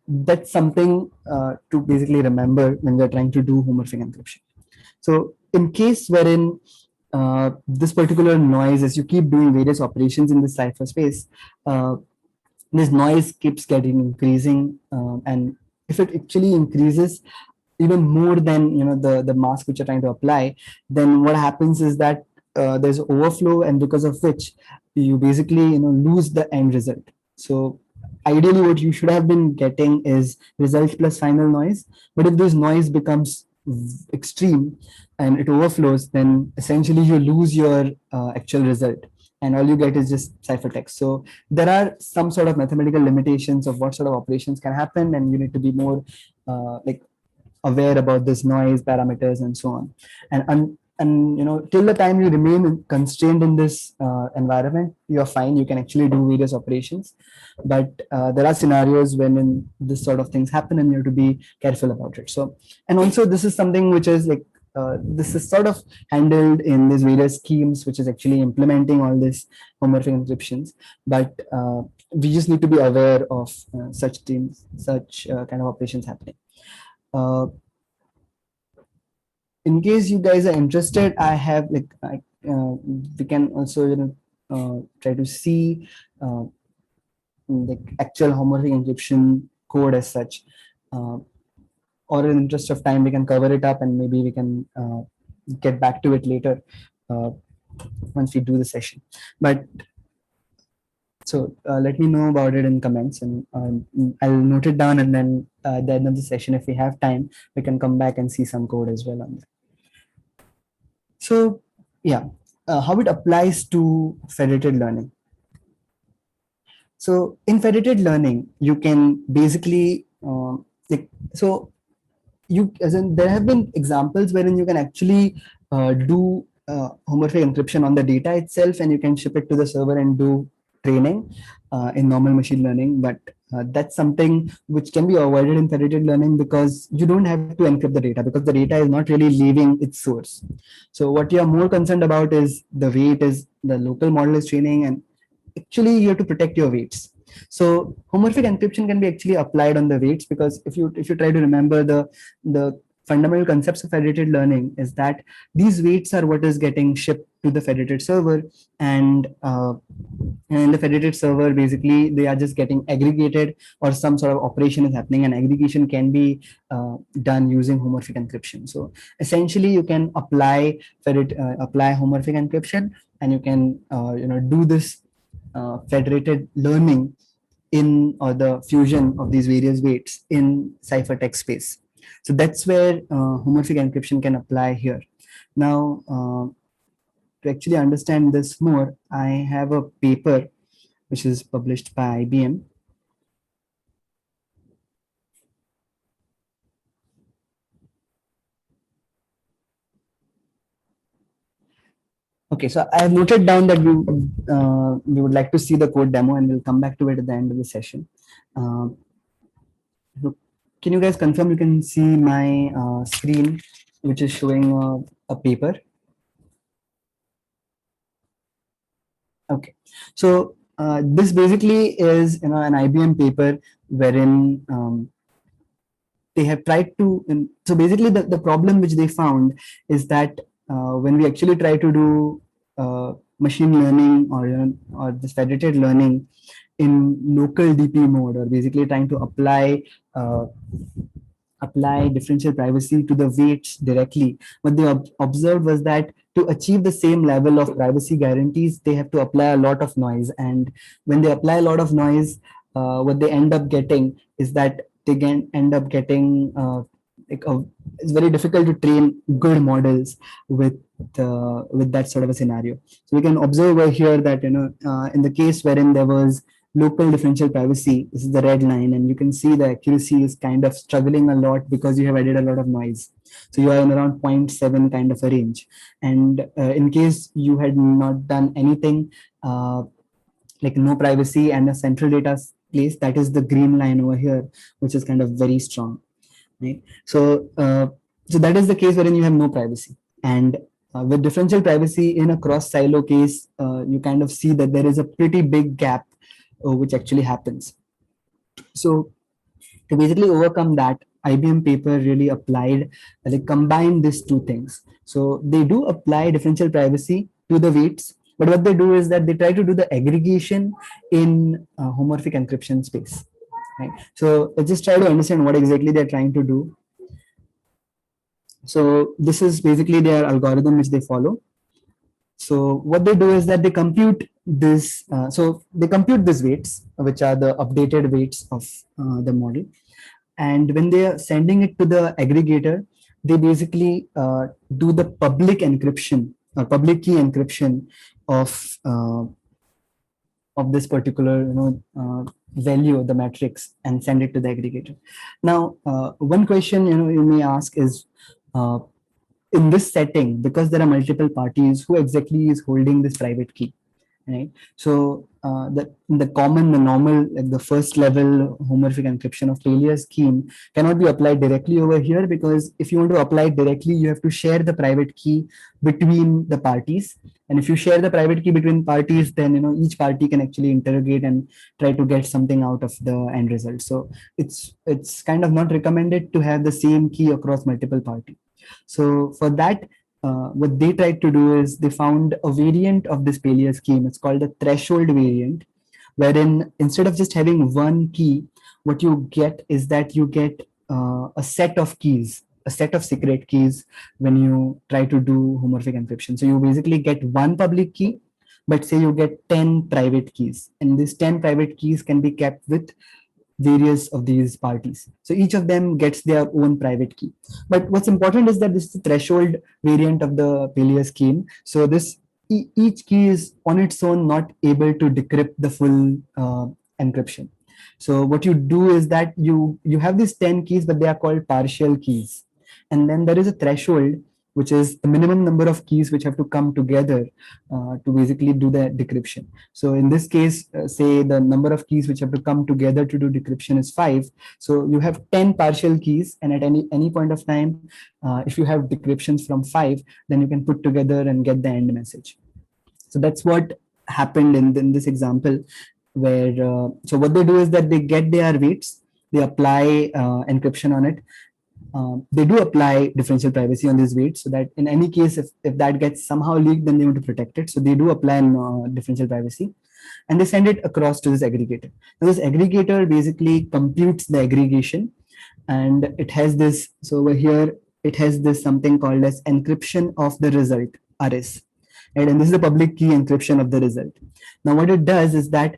that's something to basically remember when we're trying to do homomorphic encryption. So in case wherein this particular noise, as you keep doing various operations in the cipher space, this noise keeps getting increasing, and if it actually increases even more than the mask which you're trying to apply, then what happens is that there's overflow, and because of which you basically lose the end result. So ideally what you should have been getting is result plus final noise, but if this noise becomes extreme and it overflows, then essentially you lose your actual result, and all you get is just ciphertext. So there are some sort of mathematical limitations of what sort of operations can happen, and you need to be more aware about this noise parameters and so on. And till the time you remain constrained in this environment, you're fine. You can actually do various operations, but there are scenarios when this sort of things happen, and you have to be careful about it. So, and also this is something which is like this is sort of handled in these various schemes, which is actually implementing all this homomorphic encryptions. But we just need to be aware of such things, such kind of operations happening. In case you guys are interested, I have like we can also try to see the actual homomorphic encryption code as such. Or in the interest of time, we can cover it up, and maybe we can get back to it later once we do the session. But so let me know about it in comments, and I'll note it down, and then at the end of the session, if we have time, we can come back and see some code as well on that. So yeah, how it applies to federated learning. So in federated learning, you can basically like, so you as in there have been examples wherein you can actually do homomorphic encryption on the data itself, and you can ship it to the server and do training in normal machine learning. But that's something which can be avoided in federated learning because you don't have to encrypt the data, because the data is not really leaving its source. So what you are more concerned about is the way it is, the local model is training, and actually you have to protect your weights. So homomorphic encryption can be actually applied on the weights, because if you try to remember the fundamental concepts of federated learning is that these weights are what is getting shipped to the federated server, and in the federated server basically they are just getting aggregated, or some sort of operation is happening, and aggregation can be done using homomorphic encryption. So essentially you can apply apply homomorphic encryption, and you can do this federated learning in, or the fusion of these various weights in ciphertext space. So that's where homomorphic encryption can apply here. Now, to actually understand this more, I have a paper which is published by IBM. Okay, so I have noted down that we would like to see the code demo, and we'll come back to it at the end of the session. So can you guys confirm you can see my screen, which is showing a paper? Okay, so this basically is an IBM paper wherein they have tried to. So basically, the problem which they found is that when we actually try to do machine learning, or this federated learning in local DP mode, or basically trying to apply differential privacy to the weights directly, what they observed was that to achieve the same level of privacy guarantees, they have to apply a lot of noise. And when they apply a lot of noise, what they end up getting is that they can end up getting it's very difficult to train good models with that sort of a scenario. So we can observe over here that in the case wherein there was local differential privacy, this is the red line, and you can see the accuracy is kind of struggling a lot because you have added a lot of noise. So you are in around 0.7 kind of a range. And in case you had not done anything, like no privacy and a central data place, that is the green line over here, which is kind of very strong, right? So so that is the case wherein you have no privacy. And with differential privacy in a cross silo case, you kind of see that there is a pretty big gap which actually happens. So to basically overcome that, IBM paper really applied, they combined these two things. So they do apply differential privacy to the weights, but what they do is that they try to do the aggregation in homomorphic encryption space. Right? So let's just try to understand what exactly they're trying to do. So this is basically their algorithm which they follow. So what they do is that they compute this. So they compute these weights, which are the updated weights of the model. And when they are sending it to the aggregator, they basically do the public encryption or public key encryption of this particular value of the matrix and send it to the aggregator. Now, one question you may ask is, in this setting, because there are multiple parties, who exactly is holding this private key, right? So the normal, like the first level homomorphic encryption of failure scheme cannot be applied directly over here, because if you want to apply it directly, you have to share the private key between the parties. And if you share the private key between parties, then each party can actually interrogate and try to get something out of the end result. So it's kind of not recommended to have the same key across multiple parties. So for that, what they tried to do is they found a variant of this failure scheme. It's called the threshold variant, wherein instead of just having one key, what you get is that you get a set of keys, a set of secret keys when you try to do homomorphic encryption. So you basically get one public key, but say you get 10 private keys, and these 10 private keys can be kept with various of these parties. So each of them gets their own private key. But what's important is that this is the threshold variant of the failure scheme. So this each key is on its own not able to decrypt the full encryption. So what you do is that you have these 10 keys, but they are called partial keys. And then there is a threshold, which is the minimum number of keys which have to come together to basically do the decryption. So in this case, say the number of keys which have to come together to do decryption is 5. So you have 10 partial keys, and at any point of time, if you have decryptions from 5, then you can put together and get the end message. So that's what happened in this example, where so what they do is that they get their weights, they apply encryption on it. They do apply differential privacy on these weights, so that in any case, if that gets somehow leaked, then they want to protect it. So they do apply differential privacy, and they send it across to this aggregator. Now this aggregator basically computes the aggregation, and it has this. So over here, it has this something called as encryption of the result, RS. Right? And this is the public key encryption of the result. Now what it does is that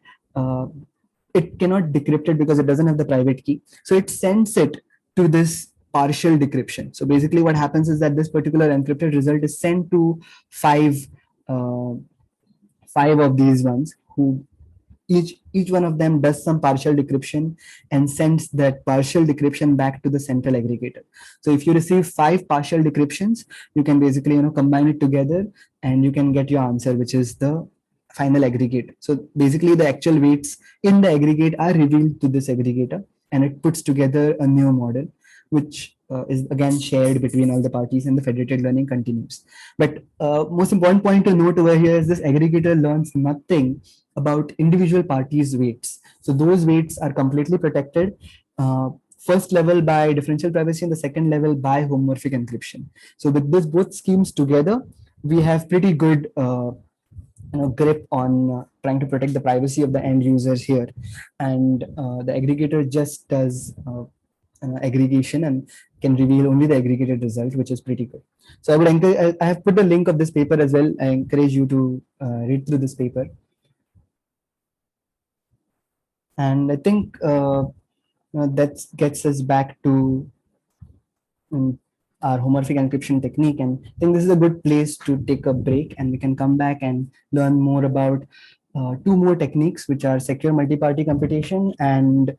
it cannot decrypt it because it doesn't have the private key. So it sends it to this partial decryption. So basically what happens is that this particular encrypted result is sent to five uh, five of these ones, who each one of them does some partial decryption and sends that partial decryption back to the central aggregator. So if you receive 5 partial decryptions, you can basically combine it together, and you can get your answer, which is the final aggregate. So basically the actual weights in the aggregate are revealed to this aggregator, and it puts together a new model, which is again shared between all the parties, and the federated learning continues. But most important point to note over here is this aggregator learns nothing about individual parties' weights. So those weights are completely protected. First level by differential privacy, and the second level by homomorphic encryption. So with this both schemes together, we have pretty good grip on trying to protect the privacy of the end users here. And the aggregator just does aggregation and can reveal only the aggregated result, which is pretty good. So I would encourage, I have put the link of this paper as well. I encourage you to read through this paper. And I think that gets us back to our homomorphic encryption technique. And I think this is a good place to take a break, and we can come back and learn more about 2 more techniques, which are secure multi-party computation and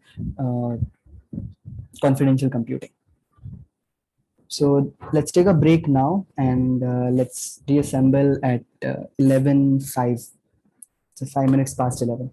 confidential computing. So let's take a break now, and let's reassemble at 11:05. So 5 minutes past 11.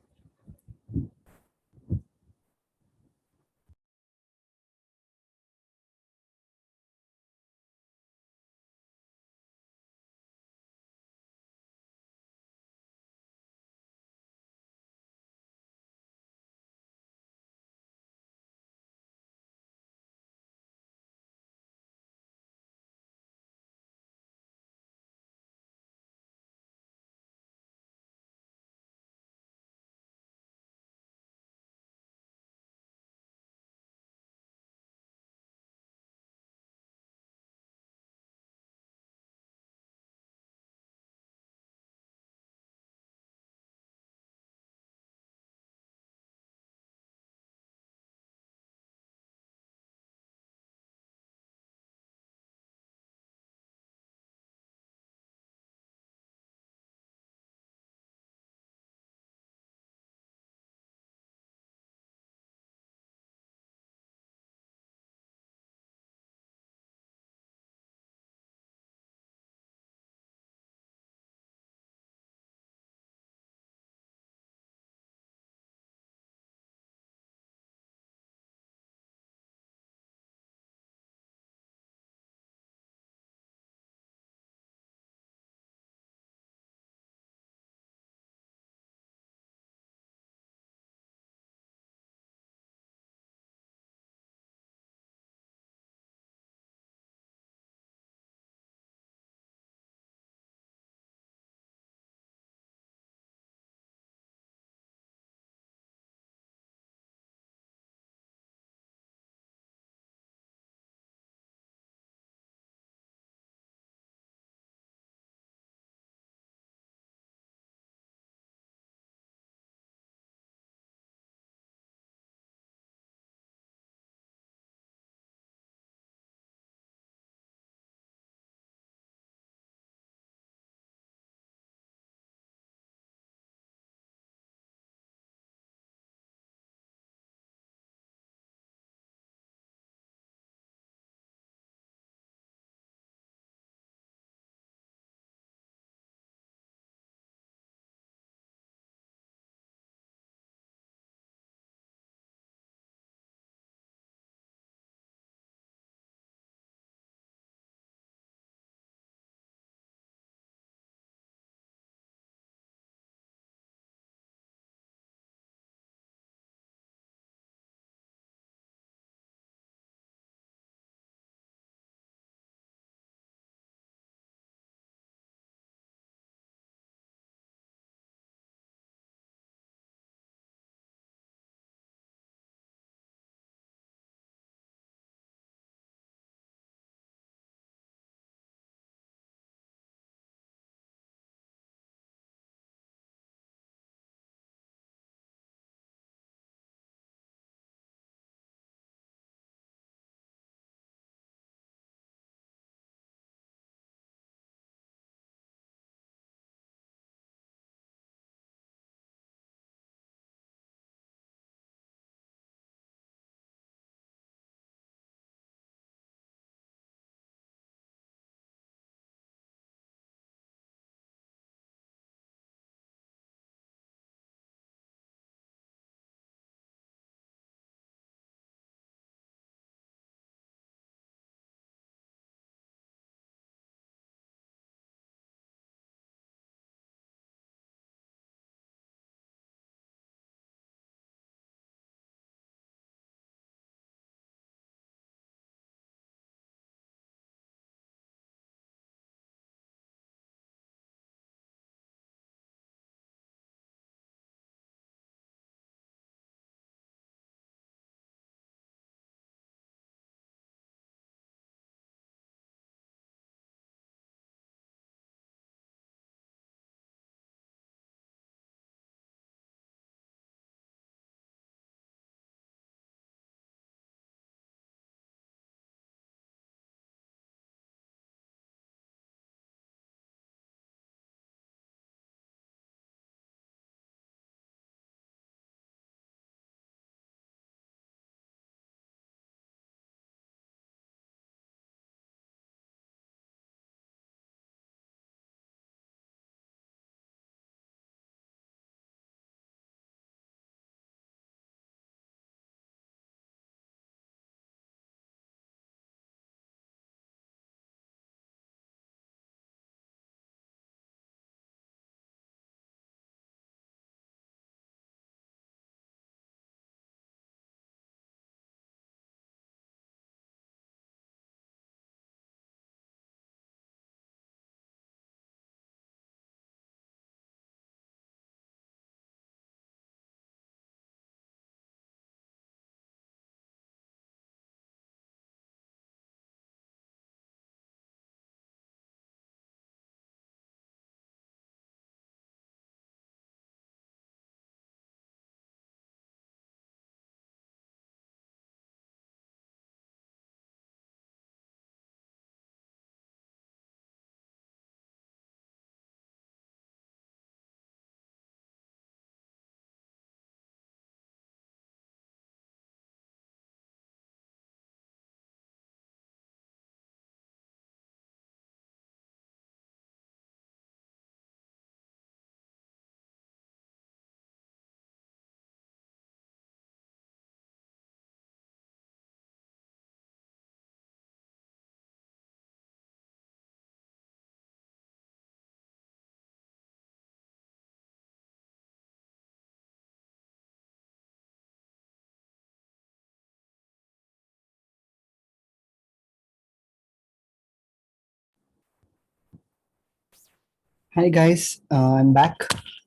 Hi guys, I'm back.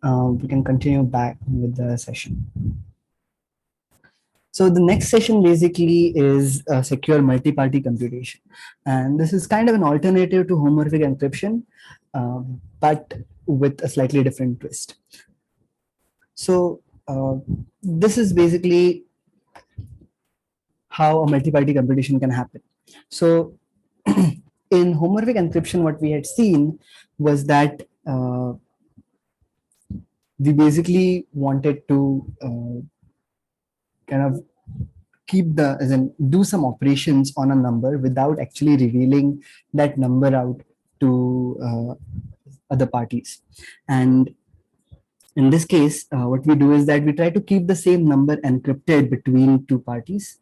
We can continue back with the session. So the next session basically is secure multi-party computation, and this is kind of an alternative to homomorphic encryption, but with a slightly different twist. So this is basically how a multi-party computation can happen. So in homomorphic encryption, what we had seen was that we basically wanted to kind of keep the as in do some operations on a number without actually revealing that number out to other parties. And in this case, what we do is that we try to keep the same number encrypted between two parties.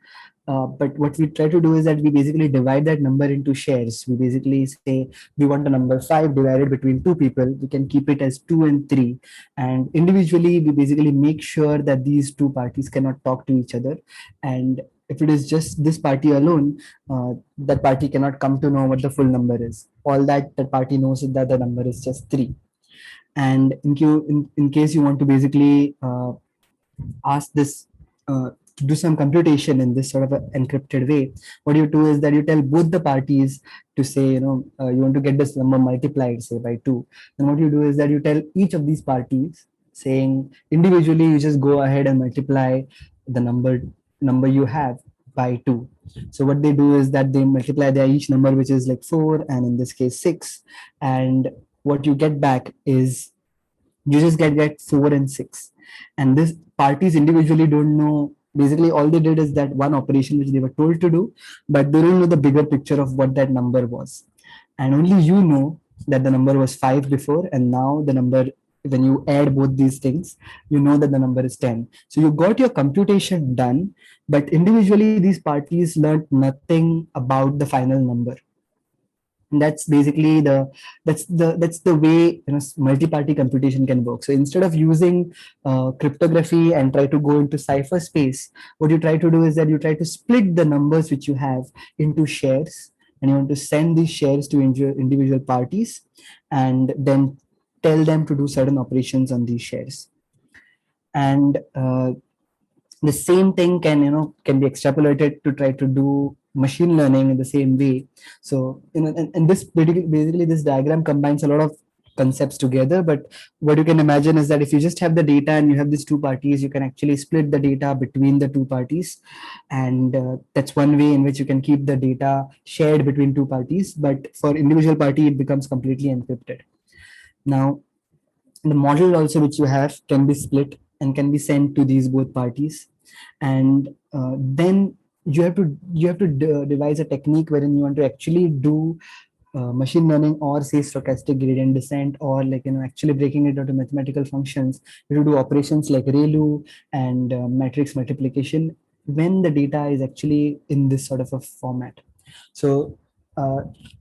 But what we try to do is that we basically divide that number into shares. We basically say we want a number 5 divided between two people. We can keep it as 2 and 3. And individually, we basically make sure that these two parties cannot talk to each other. And if it is just this party alone, that party cannot come to know what the full number is. All that the party knows is that the number is just 3. And in case you want to basically ask this to do some computation in this sort of a encrypted way, what you do is that you tell both the parties to say, you want to get this number multiplied, say by 2. Then what you do is that you tell each of these parties, saying individually, you just go ahead and multiply the number you have by 2. So what they do is that they multiply their each number, which is like 4, and in this case 6, and what you get back is you just get 4 and 6. And this parties individually don't know. Basically all they did is that one operation which they were told to do, but they don't know the bigger picture of what that number was. And only you know that the number was 5 before, and now the number, when you add both these things, you know that the number is 10. So you got your computation done, but individually these parties learned nothing about the final number. And that's basically the way multi-party computation can work. So instead of using cryptography and try to go into cipher space, what you try to do is that you try to split the numbers which you have into shares, and you want to send these shares to individual parties, and then tell them to do certain operations on these shares. And the same thing can be extrapolated to try to do machine learning in the same way. So and this basically this diagram combines a lot of concepts together. But what you can imagine is that if you just have the data and you have these two parties, you can actually split the data between the two parties, and that's one way in which you can keep the data shared between two parties. But for individual party, it becomes completely encrypted. Now the model also which you have can be split and can be sent to these both parties. And then you have to devise a technique wherein you want to actually do machine learning, or say stochastic gradient descent, or actually breaking it into mathematical functions. You have to do operations like ReLU and matrix multiplication when the data is actually in this sort of a format. So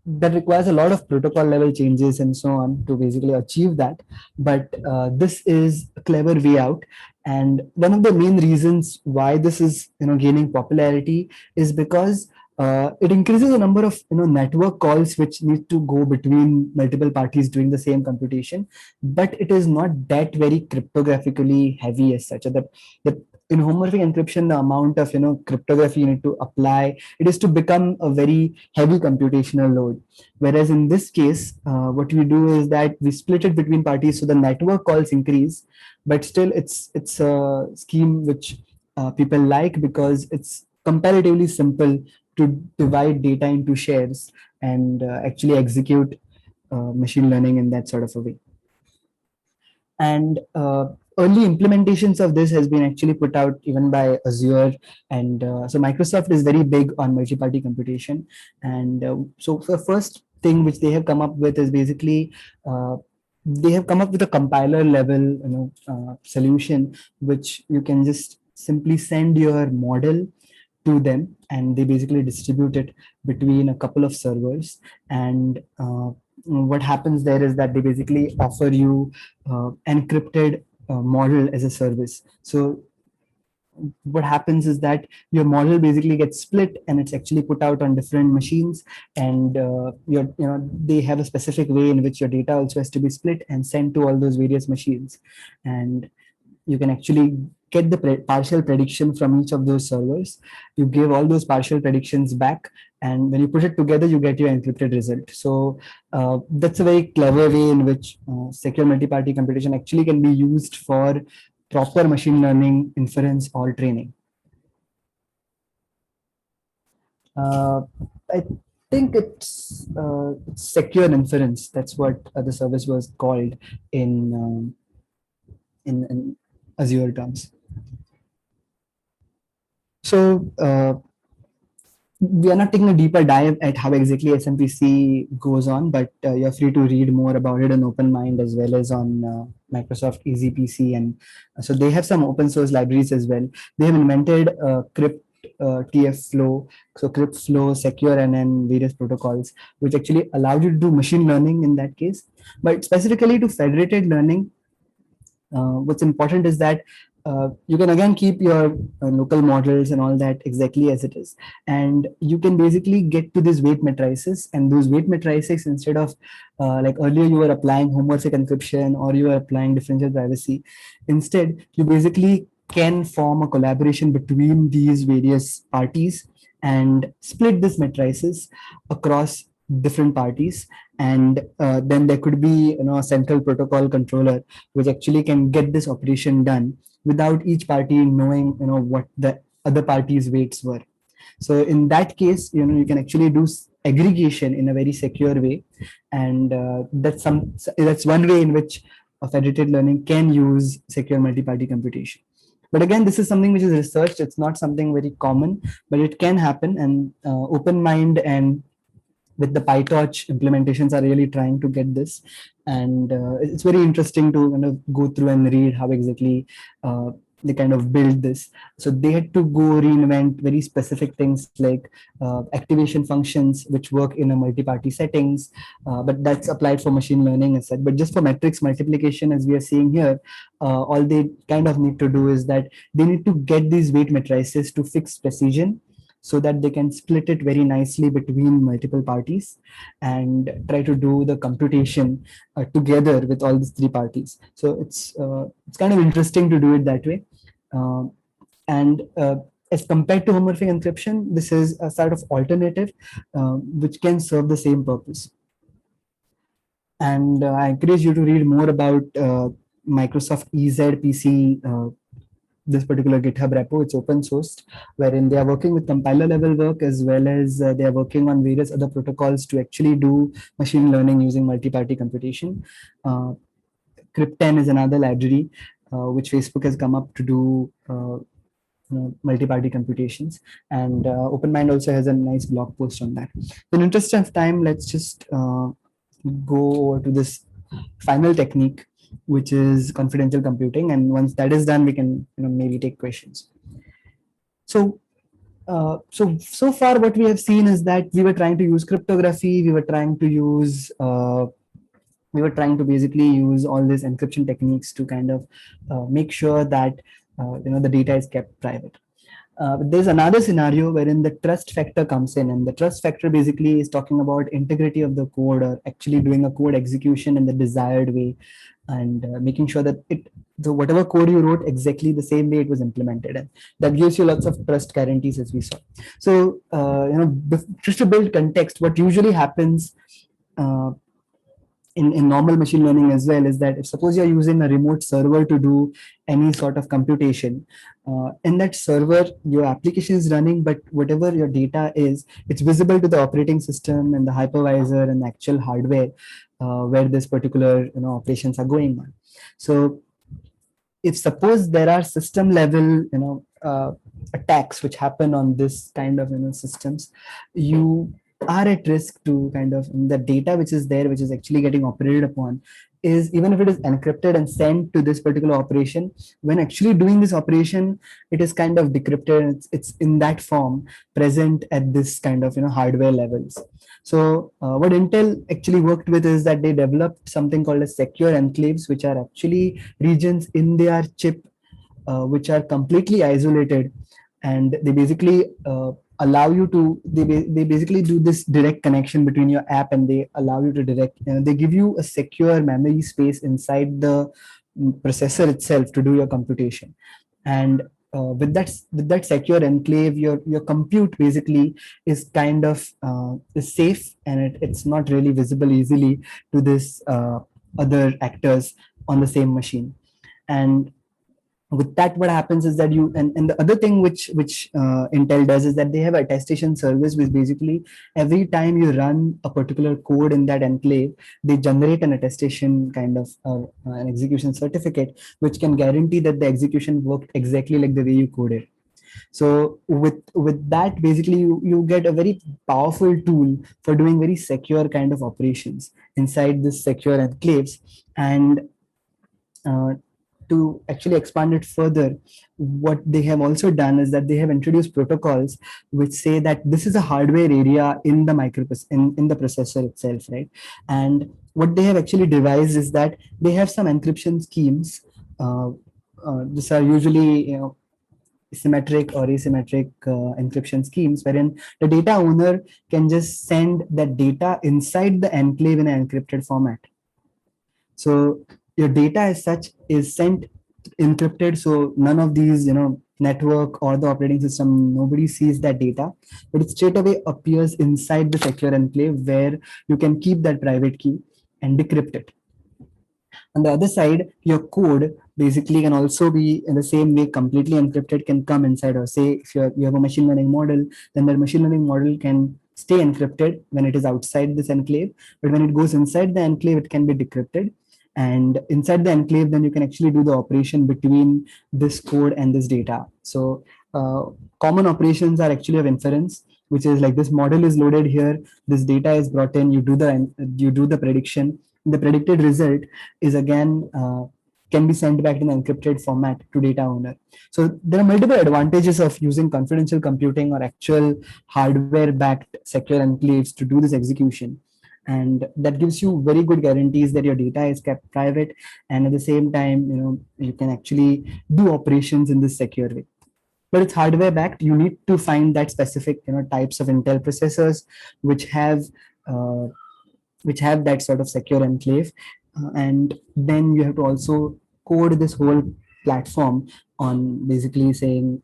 that requires a lot of protocol level changes and so on to basically achieve that. But this is a clever way out. And one of the main reasons why this is gaining popularity is because it increases the number of network calls which need to go between multiple parties doing the same computation, but it is not that very cryptographically heavy as such. That in homomorphic encryption, the amount of cryptography you need to apply, it is to become a very heavy computational load. Whereas in this case, what we do is that we split it between parties, so the network calls increase, but still it's a scheme which people like because it's comparatively simple to divide data into shares and actually execute machine learning in that sort of a way. And early implementations of this has been actually put out even by Azure. And so Microsoft is very big on multi-party computation. And so the first thing which they have come up with is basically they have come up with a compiler level solution, which you can just simply send your model to them, and they basically distribute it between a couple of servers. And what happens there is that they basically offer you encrypted model as a service. So what happens is that your model basically gets split and it's actually put out on different machines, and they have a specific way in which your data also has to be split and sent to all those various machines. And you can actually get the partial prediction from each of those servers. You give all those partial predictions back, and when you put it together, you get your encrypted result. So that's a very clever way in which secure multi-party computation actually can be used for proper machine learning inference or training. I think it's secure inference. That's what the service was called in Azure terms. So we are not taking a deeper dive at how exactly SMPC goes on, but you're free to read more about it on OpenMind as well as on Microsoft EasyPC. And so they have some open source libraries as well. They have invented Crypt TF Flow, so Crypt Flow, Secure, and then various protocols, which actually allow you to do machine learning in that case. But specifically to federated learning, what's important is that you can again keep your local models and all that exactly as it is, and you can basically get to these weight matrices, and those weight matrices, instead of like earlier you were applying homomorphic encryption or you were applying differential privacy, instead you basically can form a collaboration between these various parties and split this matrices across different parties. And then there could be a central protocol controller which actually can get this operation done without each party knowing what the other party's weights were. So in that case, you can actually do aggregation in a very secure way, and that's one way in which a federated learning can use secure multi-party computation. But again, this is something which is researched. It's not something very common, but it can happen. And OpenMind and with the PyTorch implementations are really trying to get this. And it's very interesting to kind of go through and read how exactly they kind of build this. So they had to go reinvent very specific things like activation functions, which work in a multi-party settings, but that's applied for machine learning and such. But just for matrix multiplication, as we are seeing here, all they kind of need to do is that they need to get these weight matrices to fixed precision, so that they can split it very nicely between multiple parties and try to do the computation together with all these three parties. So it's kind of interesting to do it that way. And as compared to homomorphic encryption, this is a sort of alternative which can serve the same purpose. And I encourage you to read more about Microsoft EZPC, this particular GitHub repo. It's open sourced, wherein they are working with compiler level work as well as they are working on various other protocols to actually do machine learning using multi-party computation. Crypten is another library which Facebook has come up to do multi-party computations, and OpenMind also has a nice blog post on that. In interest of time, let's just go over to this final technique, which is confidential computing. And once that is done, we can maybe take questions. So so far what we have seen is that we were trying to use cryptography, we were trying to basically use all these encryption techniques to kind of make sure that the data is kept private. But there's another scenario wherein the trust factor comes in, and the trust factor basically is talking about integrity of the code, or actually doing a code execution in the desired way, and making sure that whatever code you wrote exactly the same way it was implemented, and that gives you lots of trust guarantees, as we saw. So just to build context, what usually happens in normal machine learning as well is that if suppose you're using a remote server to do any sort of computation, in that server your application is running, but whatever your data is, it's visible to the operating system and the hypervisor and the actual hardware where this particular operations are going on. So if suppose there are system level attacks which happen on this kind of systems, you are at risk to kind of the data which is there, which is actually getting operated upon, is even if it is encrypted and sent to this particular operation, when actually doing this operation, it is kind of decrypted. It's in that form present at this kind of hardware levels. So what Intel actually worked with is that they developed something called as secure enclaves, which are actually regions in their chip which are completely isolated, and they basically allow you to they basically do this direct connection between your app, and they allow you to they give you a secure memory space inside the processor itself to do your computation. And with that secure enclave, your compute basically is kind of is safe, and it's not really visible easily to this other actors on the same machine. And with that, what happens is that and the other thing which Intel does is that they have attestation service, which basically every time you run a particular code in that enclave, they generate an attestation kind of an execution certificate, which can guarantee that the execution worked exactly like the way you coded. So with that, basically you get a very powerful tool for doing very secure kind of operations inside this secure enclaves. And uh, to actually expand it further, what they have also done is that they have introduced protocols which say that this is a hardware area in the in the processor itself, right? And what they have actually devised is that they have some encryption schemes. These are usually, symmetric or asymmetric encryption schemes, wherein the data owner can just send that data inside the enclave in an encrypted format. So your data as such is sent encrypted, so none of these, network or the operating system, nobody sees that data, but it straight away appears inside the secure enclave, where you can keep that private key and decrypt it. On the other side, your code basically can also be in the same way completely encrypted, can come inside. Or say if you have a machine learning model, then the machine learning model can stay encrypted when it is outside this enclave, but when it goes inside the enclave, it can be decrypted. And inside the enclave, then you can actually do the operation between this code and this data. So common operations are actually of inference, which is like this model is loaded here, this data is brought in, you do the prediction. The predicted result is again can be sent back in encrypted format to data owner. So there are multiple advantages of using confidential computing or actual hardware backed secure enclaves to do this execution. And that gives you very good guarantees that your data is kept private, and at the same time, you can actually do operations in this secure way. But it's hardware backed. You need to find that specific types of Intel processors which have uh, that sort of secure enclave. And then you have to also code this whole platform on basically saying,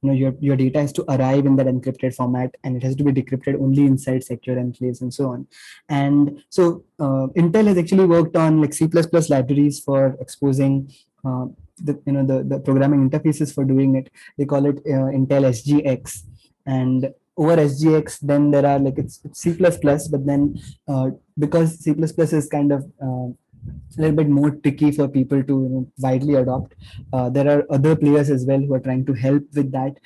your data has to arrive in that encrypted format, and it has to be decrypted only inside secure enclaves and so on. And so Intel has actually worked on like C++ libraries for exposing the programming interfaces for doing it. They call it Intel SGX. And over SGX, then there are like it's C++, but then because C++ is kind of a little bit more tricky for people to widely adopt. There are other players as well who are trying to help with that.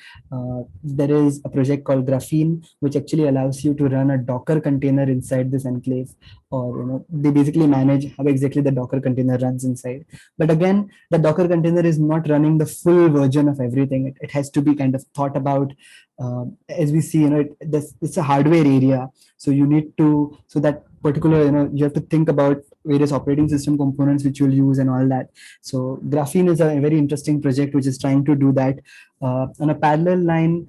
There is a project called Graphene, which actually allows you to run a Docker container inside this enclave, or they basically manage how exactly the Docker container runs inside. But again, the Docker container is not running the full version of everything. It has to be kind of thought about. As we see, it's a hardware area, so you need to that particular you have to think about various operating system components which you'll use and all that. So Graphene is a very interesting project which is trying to do that. On a parallel line,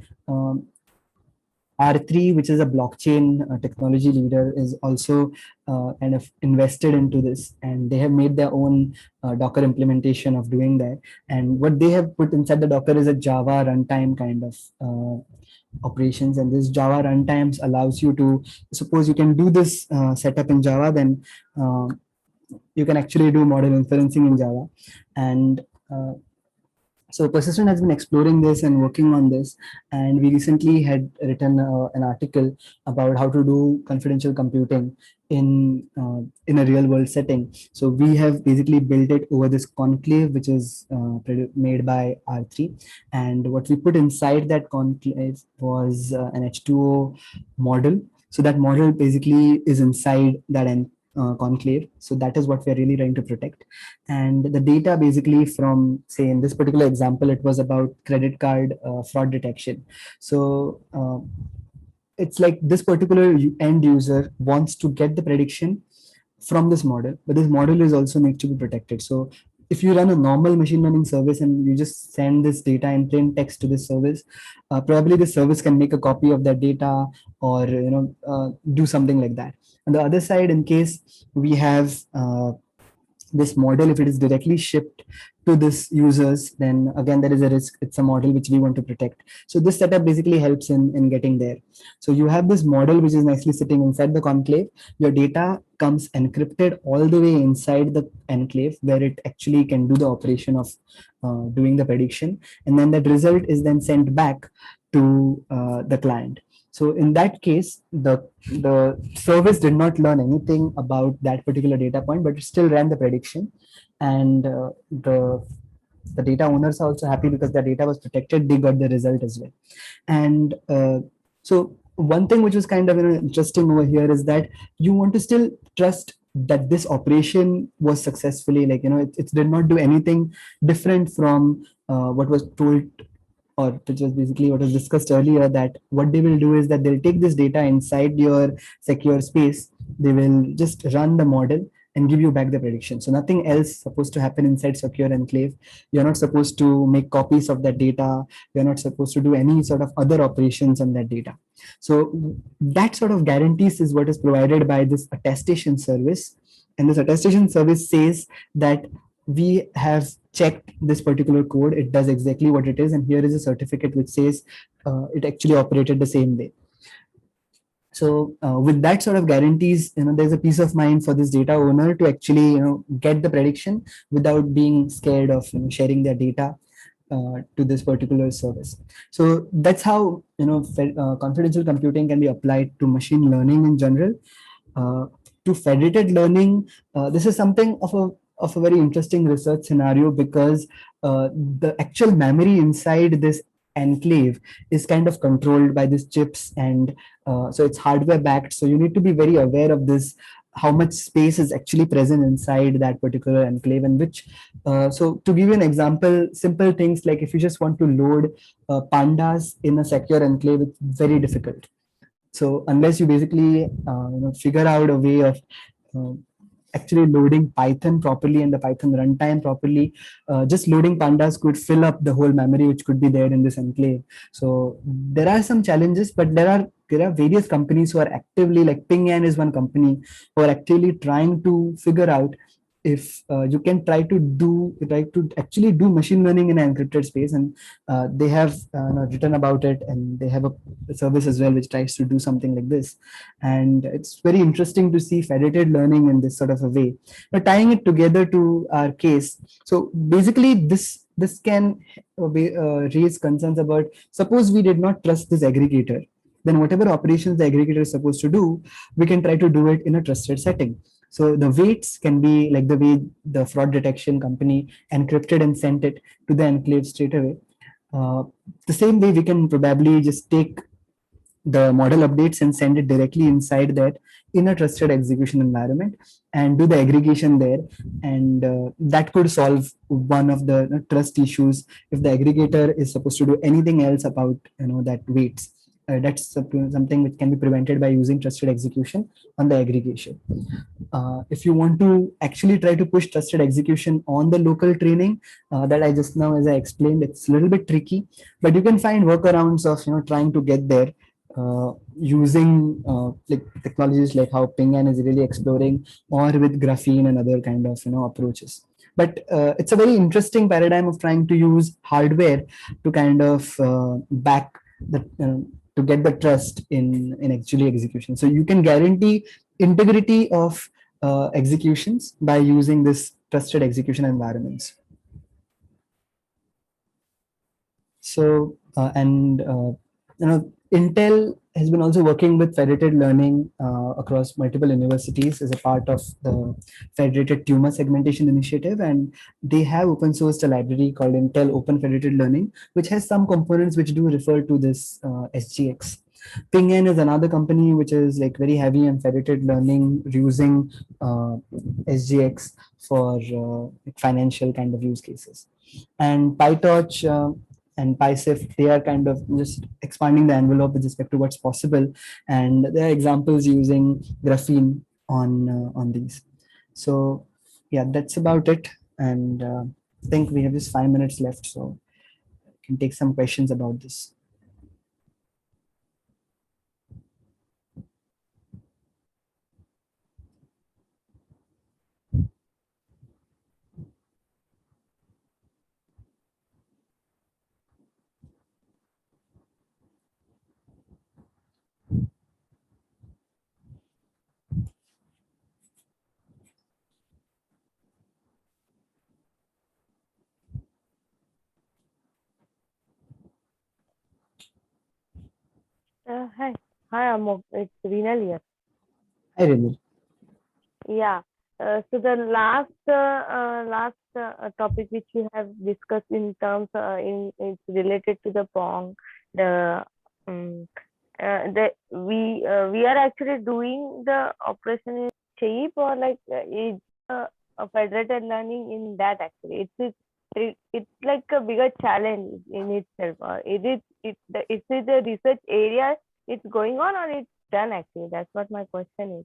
R3, which is a blockchain technology leader, is also kind of invested into this, and they have made their own Docker implementation of doing that. And what they have put inside the Docker is a Java runtime kind of operations, and this Java runtimes allows you to suppose you can do this setup in Java, then you can actually do model inferencing in Java. And so Persistent has been exploring this and working on this, and we recently had written an article about how to do confidential computing in a real world setting. So we have basically built it over this conclave, which is made by R3, and what we put inside that conclave was an H2O model. So that model basically is inside that conclave. So that is what we're really trying to protect. And the data basically from, say, in this particular example, it was about credit card fraud detection. So it's like this particular end user wants to get the prediction from this model, but this model is also needs to be protected. So if you run a normal machine learning service and you just send this data in plain text to this service, probably the service can make a copy of that data or do something like that. On the other side, in case we have this model, if it is directly shipped to this users, then again there is a risk. It's a model which we want to protect. So this setup basically helps in getting there. So you have this model which is nicely sitting inside the conclave. Your data comes encrypted all the way inside the enclave, where it actually can do the operation of doing the prediction, and then that result is then sent back to the client. So in that case, the service did not learn anything about that particular data point, but it still ran the prediction, and the data owners are also happy because the data was protected. They got the result as well. And so one thing which was kind of interesting over here is that you want to still trust that this operation was successfully, like it did not do anything different from what was told, or which was basically what was discussed earlier, that what they will do is that they'll take this data inside your secure space, they will just run the model and give you back the prediction. So nothing else supposed to happen inside secure enclave. You're not supposed to make copies of that data. You're not supposed to do any sort of other operations on that data. So that sort of guarantees is what is provided by this attestation service. And this attestation service says that we have checked this particular code, it does exactly what it is, and here is a certificate which says it actually operated the same way. So with that sort of guarantees, there's a peace of mind for this data owner to actually get the prediction without being scared of sharing their data to this particular service. So that's how confidential computing can be applied to machine learning in general. To federated learning, this is something of a very interesting research scenario, because the actual memory inside this enclave is kind of controlled by these chips, and so it's hardware backed. So you need to be very aware of this, how much space is actually present inside that particular enclave, and which so to give you an example, simple things like if you just want to load pandas in a secure enclave, it's very difficult. So unless you basically figure out a way of actually loading Python properly and the Python runtime properly, just loading pandas could fill up the whole memory which could be there in this enclave. So there are some challenges, but there are various companies who are actively, like Ping An is one company who are actively trying to figure out if you can try to actually do machine learning in an encrypted space, and they have written about it, and they have a service as well which tries to do something like this. And it's very interesting to see federated learning in this sort of a way. Now, tying it together to our case, so basically this can raise concerns about, suppose we did not trust this aggregator, then whatever operations the aggregator is supposed to do, we can try to do it in a trusted setting. So the weights can be like the way the fraud detection company encrypted and sent it to the enclave straight away. The same way we can probably just take the model updates and send it directly inside that in a trusted execution environment and do the aggregation there. And that could solve one of the trust issues if the aggregator is supposed to do anything else about that weights. That's something which can be prevented by using trusted execution on the aggregation. If you want to actually try to push trusted execution on the local training, that I just now, as I explained, it's a little bit tricky, but you can find workarounds of trying to get there using like technologies like how Ping An is really exploring, or with graphene and other kind of approaches. But it's a very interesting paradigm of trying to use hardware to kind of back the to get the trust in actually execution. So you can guarantee integrity of executions by using this trusted execution environments. So Intel has been also working with federated learning across multiple universities as a part of the Federated Tumor Segmentation Initiative, and they have open sourced a library called Intel Open Federated Learning, which has some components which do refer to this SGX. Ping An is another company which is like very heavy on federated learning, using SGX for financial kind of use cases. And PyTorch and PySIF, they are kind of just expanding the envelope with respect to what's possible, and there are examples using graphene on these. So yeah, that's about it. and I think we have just 5 minutes left, so I can take some questions about this. Hi. Hi, Amok. It's Reenal here. Hi, Renil. Yeah. So the last topic which we have discussed in terms in it's related to the Pong. Um, we are actually doing the operation in shape, or like is a federated learning in that actually. It's like a bigger challenge in itself. Is it the research area it's going on, or it's done actually? That's what my question is.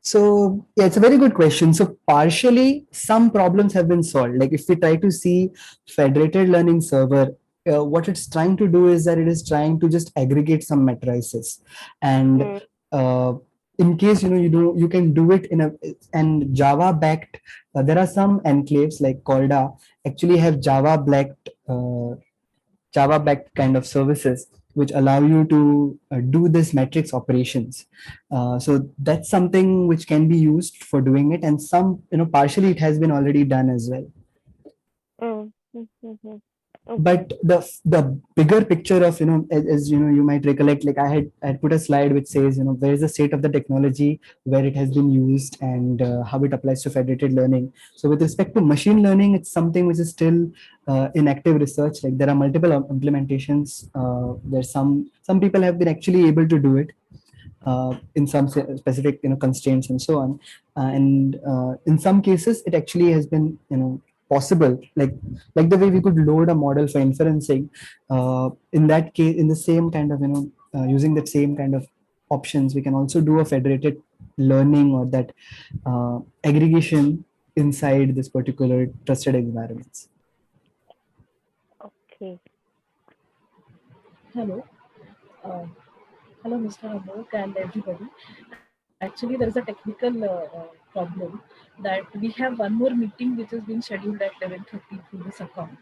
So yeah, it's a very good question. So partially, some problems have been solved. Like if we try to see federated learning server, what it's trying to do is that it is trying to just aggregate some matrices, and Mm. uh, in case you can do it in a and Java backed. There are some enclaves like Corda actually have Java backed kind of services which allow you to do this matrix operations. So that's something which can be used for doing it, and some partially it has been already done as well. Mm. Mm. Okay. But the bigger picture of as you might recollect, like I had put a slide which says where is the state of the technology, where it has been used, and how it applies to federated learning. So with respect to machine learning, it's something which is still in active research. Like there are multiple implementations. There's some people have been actually able to do it in some specific constraints and so on, and in some cases it actually has been possible, like the way we could load a model for inferencing. In that case, in the same kind of using the same kind of options, we can also do a federated learning, or that aggregation inside this particular trusted environments. Okay. Hello. Uh, Hello, Mr. Amok and everybody. Actually, there is a technical problem that we have one more meeting which has been scheduled at 11:30 through this account,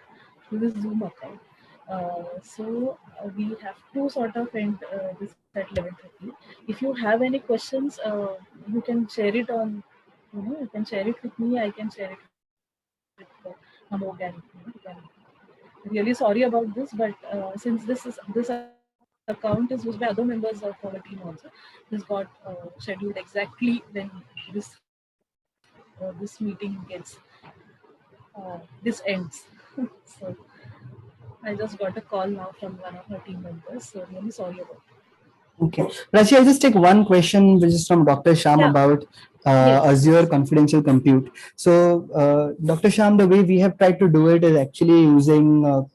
through this Zoom account. So we have to sort of end this at 11:30. If you have any questions, you can share it on, you can share it with me. I can share it with Amok, and really sorry about this, but since this account is used by other members of our team also, this got scheduled exactly when this meeting gets this ends. So I just got a call now from one of our team members, so really sorry about it. Okay. Rashi, I'll just take one question, which is from Dr. Sham Yeah. about Yes. Azure confidential compute. So, Dr. Sham, the way we have tried to do it is actually using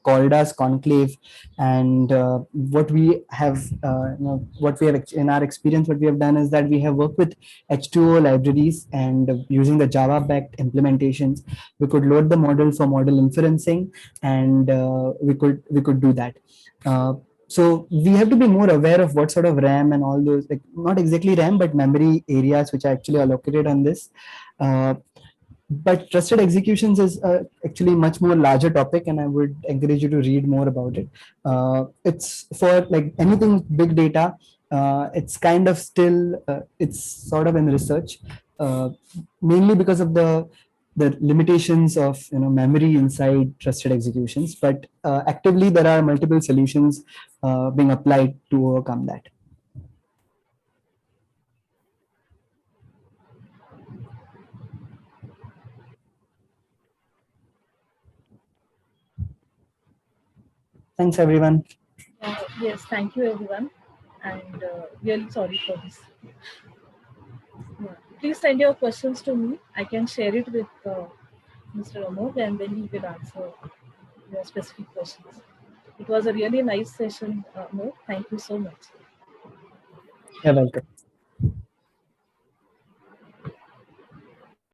Corda's conclave, and what we have, what we have in our experience, what we have done is that we have worked with H2O libraries, and using the Java-backed implementations, we could load the model for model inferencing, and we could do that. So we have to be more aware of what sort of RAM and all those, like not exactly RAM, but memory areas which are actually allocated on this. But trusted executions is actually much more larger topic, and I would encourage you to read more about it. It's for like anything with big data. It's kind of still it's sort of in research, mainly because of the limitations of memory inside trusted executions. But actively there are multiple solutions being applied to overcome that. Thanks everyone. Yes, thank you everyone, and really sorry for this. Yeah. Please send your questions to me. I can share it with Mr. Amok, and then he will answer your specific questions. It was a really nice session, Amok. Thank you so much. You're welcome.